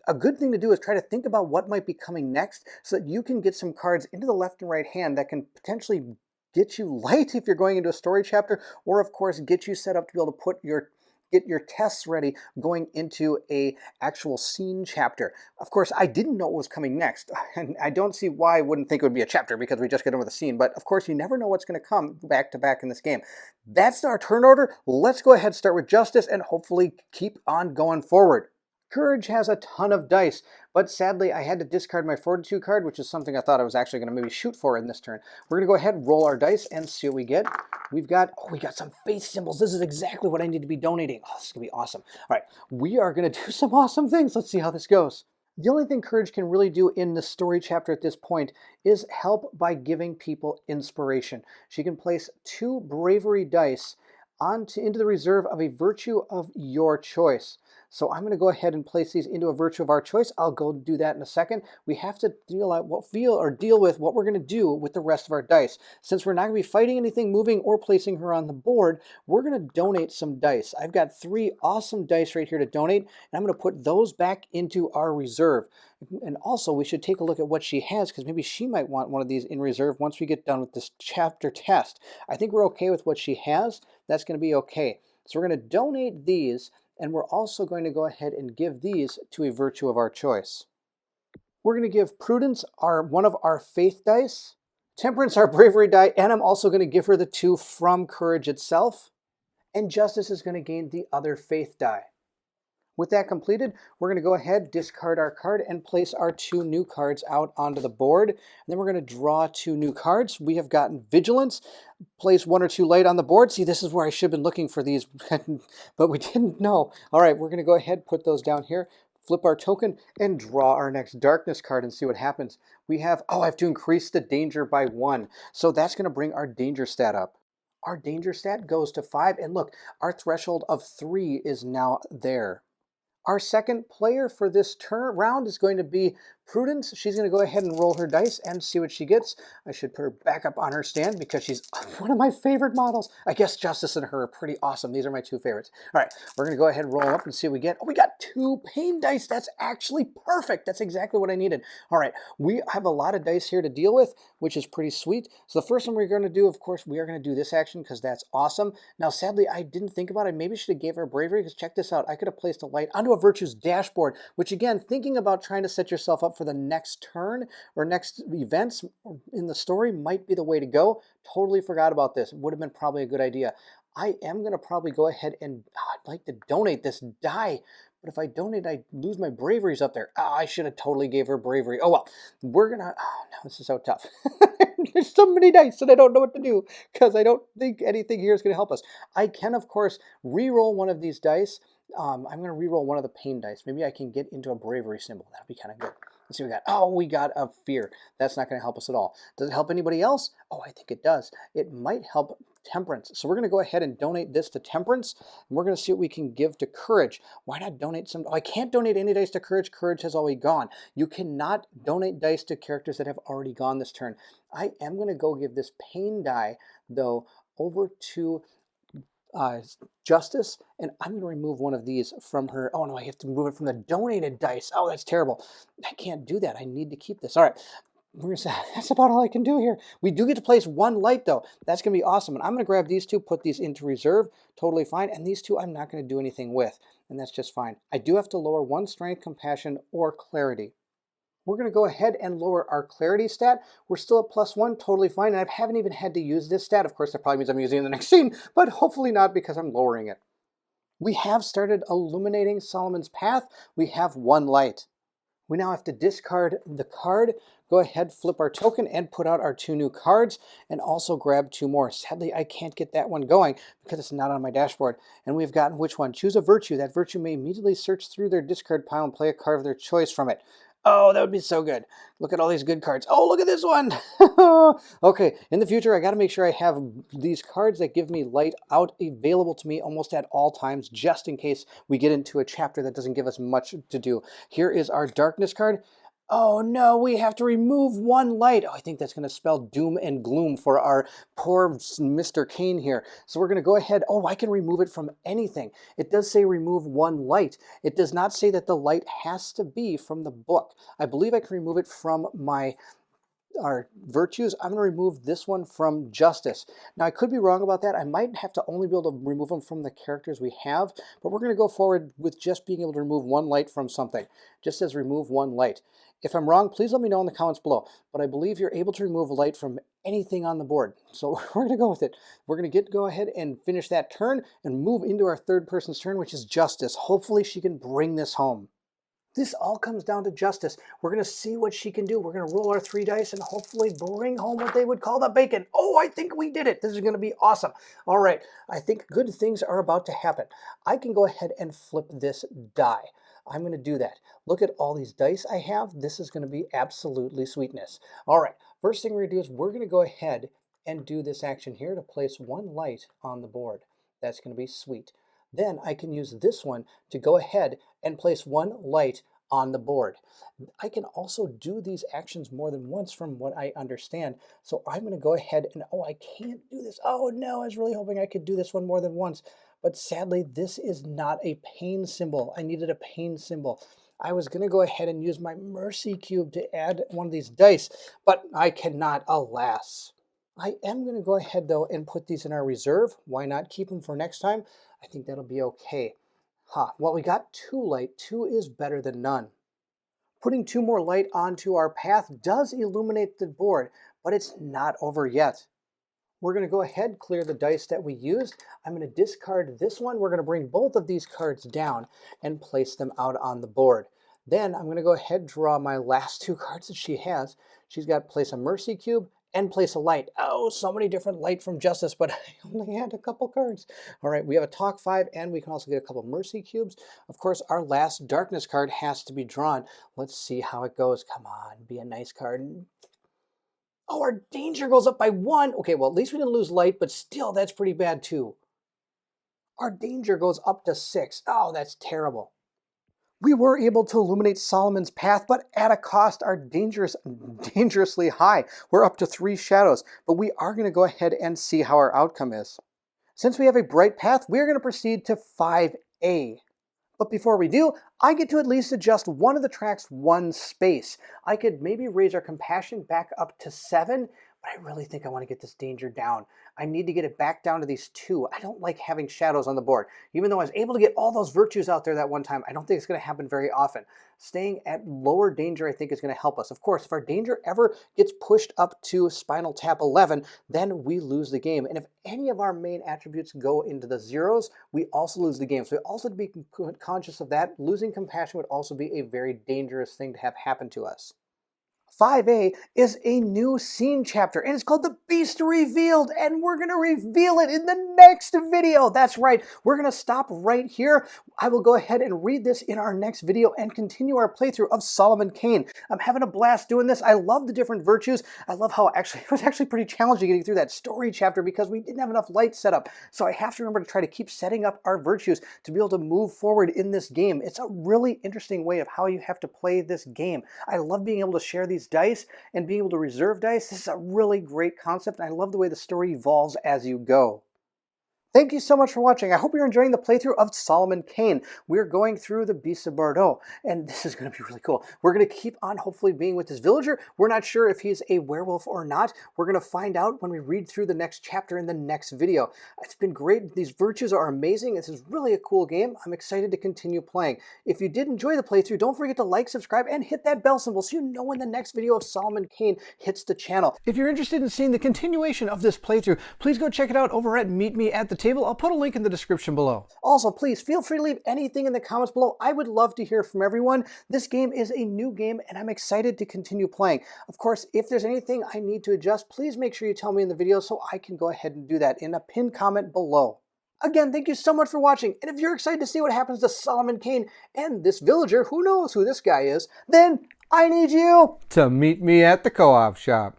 a good thing to do is try to think about what might be coming next so that you can get some cards into the left and right hand that can potentially get you light if you're going into a story chapter, or of course get you set up to be able to get your tests ready going into a actual scene chapter. Of course, I didn't know what was coming next, and I don't see why I wouldn't think it would be a chapter because we just get over the scene, but of course you never know what's going to come back to back in this game. That's our turn order. Let's go ahead and start with Justice and hopefully keep on going forward. Courage has a ton of dice, but sadly I had to discard my Fortitude card, which is something I thought I was actually going to maybe shoot for in this turn. We're going to go ahead and roll our dice and see what we get. We got some faith symbols. This is exactly what I need to be donating. Oh, this is going to be awesome. All right, we are going to do some awesome things. Let's see how this goes. The only thing Courage can really do in the story chapter at this point is help by giving people inspiration. She can place 2 bravery dice into the reserve of a virtue of your choice. So I'm going to go ahead and place these into a virtue of our choice. I'll go do that in a second. We have to deal with what we're going to do with the rest of our dice. Since we're not going to be fighting anything, moving, or placing her on the board, we're going to donate some dice. I've got 3 awesome dice right here to donate, and I'm going to put those back into our reserve. And also, we should take a look at what she has, because maybe she might want one of these in reserve once we get done with this chapter test. I think we're okay with what she has. That's going to be okay. So we're going to donate these, and we're also going to go ahead and give these to a virtue of our choice. We're going to give Prudence one of our faith dice, Temperance our bravery die, and I'm also going to give her the 2 from Courage itself, and Justice is going to gain the other faith die. With that completed, we're going to go ahead, discard our card, and place our 2 new cards out onto the board. And then we're going to draw 2 new cards. We have gotten Vigilance, place 1 or 2 light on the board. See, this is where I should have been looking for these, but we didn't know. All right, we're going to go ahead, put those down here, flip our token, and draw our next Darkness card and see what happens. We have, I have to increase the danger by 1. So that's going to bring our danger stat up. Our danger stat goes to 5, and look, our threshold of 3 is now there. Our second player for this round is going to be Prudence. She's going to go ahead and roll her dice and see what she gets. I should put her back up on her stand because she's one of my favorite models. I guess Justice and her are pretty awesome. These are my 2 favorites. All right, we're going to go ahead and roll up and see what we get. Oh, we got 2 pain dice. That's actually perfect. That's exactly what I needed. All right, we have a lot of dice here to deal with, which is pretty sweet. So the first one we're going to do, of course, we are going to do this action because that's awesome. Now, sadly, I didn't think about it. Maybe I should have gave her bravery, because check this out. I could have placed a light onto a virtue's dashboard, which again, thinking about trying to set yourself up for the next turn or next events in the story might be the way to go. Totally forgot about this. It would have been probably a good idea. I am going to probably go ahead and I'd like to donate this die, but if I donate, I lose my braveries up there. I should have totally gave her bravery. Oh well, we're gonna, no, this is so tough. There's so many dice and I don't know what to do because I don't think anything here is going to help us. I can, of course, re-roll one of these dice. I'm going to re-roll one of the pain dice. Maybe I can get into a bravery symbol. That'd be kind of good. Let's see what we got. Oh, we got a fear. That's not going to help us at all. Does it help anybody else? Oh, I think it does. It might help Temperance. So we're going to go ahead and donate this to Temperance. And we're going to see what we can give to Courage. Why not donate some? Oh, I can't donate any dice to Courage. Courage has already gone. You cannot donate dice to characters that have already gone this turn. I am going to go give this pain die, though, over to Justice, and I'm going to remove one of these from her. Oh no, I have to remove it from the donated dice. Oh, that's terrible. I can't do that. I need to keep this. All right, we're gonna say that's about all I can do here. We do get to place 1 light though. That's going to be awesome. And I'm going to grab these 2, put these into reserve. Totally fine. And these 2 I'm not going to do anything with, and that's just fine. I do have to lower 1 strength, compassion, or clarity. We're going to go ahead and lower our clarity stat. We're still at +1, totally fine, and I haven't even had to use this stat. Of course, that probably means I'm using it in the next scene, but hopefully not because I'm lowering it. We have started illuminating Solomon's path. We have 1 light. We now have to discard the card, go ahead, flip our token, and put out our 2 new cards, and also grab 2 more. Sadly, I can't get that one going because it's not on my dashboard. And we've gotten which one? Choose a virtue. That virtue may immediately search through their discard pile and play a card of their choice from it. Oh, that would be so good. Look at all these good cards. Oh, look at this one. Okay, in the future, I got to make sure I have these cards that give me light out available to me almost at all times, just in case we get into a chapter that doesn't give us much to do. Here is our Darkness card. Oh no, we have to remove 1 light. Oh, I think that's going to spell doom and gloom for our poor Mr. Kane here. So we're going to go ahead. Oh, I can remove it from anything. It does say remove 1 light. It does not say that the light has to be from the book. I believe I can remove it from our virtues. I'm going to remove this one from Justice. Now, I could be wrong about that. I might have to only be able to remove them from the characters we have, but we're going to go forward with just being able to remove 1 light from something. Just says remove 1 light. If I'm wrong, please let me know in the comments below, but I believe you're able to remove a light from anything on the board. So we're going to go with it. We're going to go ahead and finish that turn and move into our 3rd person's turn, which is Justice. Hopefully she can bring this home. This all comes down to justice. We're going to see what she can do. We're going to roll our 3 dice and hopefully bring home what they would call the bacon. Oh, I think we did it. This is going to be awesome. All right, I think good things are about to happen. I can go ahead and flip this die. I'm going to do that. Look at all these dice I have. This is going to be absolutely sweetness. All right, first thing we're going to do is we're going to go ahead and do this action here to place 1 light on the board. That's going to be sweet. Then I can use this one to go ahead and place 1 light on the board. I can also do these actions more than once from what I understand. So I'm going to go ahead and, oh, I can't do this. Oh no, I was really hoping I could do this one more than once. But sadly, this is not a pain symbol. I needed a pain symbol. I was going to go ahead and use my mercy cube to add one of these dice, but I cannot, alas. I am going to go ahead, though, and put these in our reserve. Why not keep them for next time? I think that'll be okay. Well, we got 2 light. 2 is better than none. Putting 2 more light onto our path does illuminate the board, but it's not over yet. We're going to go ahead, clear the dice that we used. I'm going to discard this one. We're going to bring both of these cards down and place them out on the board. Then I'm going to go ahead and draw my last 2 cards that she has. She's got place a mercy cube and place a light. Oh, so many different light from justice, but I only had a couple cards. All right, we have a talk 5, and we can also get a couple mercy cubes. Of course, our last darkness card has to be drawn. Let's see how it goes. Come on, be a nice card. Oh, our danger goes up by 1. Okay, well, at least we didn't lose light, but still, that's pretty bad too. Our danger goes up to 6. Oh, that's terrible. We were able to illuminate Solomon's path, but at a cost are dangerously high. We're up to 3 shadows, but we are going to go ahead and see how our outcome is. Since we have a bright path, we're going to proceed to 5A. But before we do, I get to at least adjust one of the tracks 1 space. I could maybe raise our compassion back up to 7, but I really think I want to get this danger down. I need to get it back down to these 2. I don't like having shadows on the board. Even though I was able to get all those virtues out there that one time, I don't think it's going to happen very often. Staying at lower danger, I think, is going to help us. Of course, if our danger ever gets pushed up to Spinal Tap 11, then we lose the game. And if any of our main attributes go into the zeros, we also lose the game. So we also have to be conscious of that. Losing compassion would also be a very dangerous thing to have happen to us. 5A is a new scene chapter, and it's called The Beast Revealed, and we're going to reveal it in the next video. That's right. We're going to stop right here. I will go ahead and read this in our next video and continue our playthrough of Solomon Kane. I'm having a blast doing this. I love the different virtues. I love how it was actually pretty challenging getting through that story chapter because we didn't have enough light set up. So I have to remember to try to keep setting up our virtues to be able to move forward in this game. It's a really interesting way of how you have to play this game. I love being able to share these dice and being able to reserve dice. This is a really great concept, and I love the way the story evolves as you go. Thank you so much for watching. I hope you're enjoying the playthrough of Solomon Kane. We're going through the Beasts of Bordeaux, and this is going to be really cool. We're going to keep on hopefully being with this villager. We're not sure if he's a werewolf or not. We're going to find out when we read through the next chapter in the next video. It's been great. These virtues are amazing. This is really a cool game. I'm excited to continue playing. If you did enjoy the playthrough, don't forget to like, subscribe, and hit that bell symbol so you know when the next video of Solomon Kane hits the channel. If you're interested in seeing the continuation of this playthrough, please go check it out over at Meet Me at the Table. I'll put a link in the description below. Also, please feel free to leave anything in the comments below. I would love to hear from everyone. This game is a new game, and I'm excited to continue playing. Of course, if there's anything I need to adjust, please make sure you tell me in the video so I can go ahead and do that in a pinned comment below. Again, thank you so much for watching, and if you're excited to see what happens to Solomon Kane and this villager, who knows who this guy is, then I need you to meet me at the co-op shop.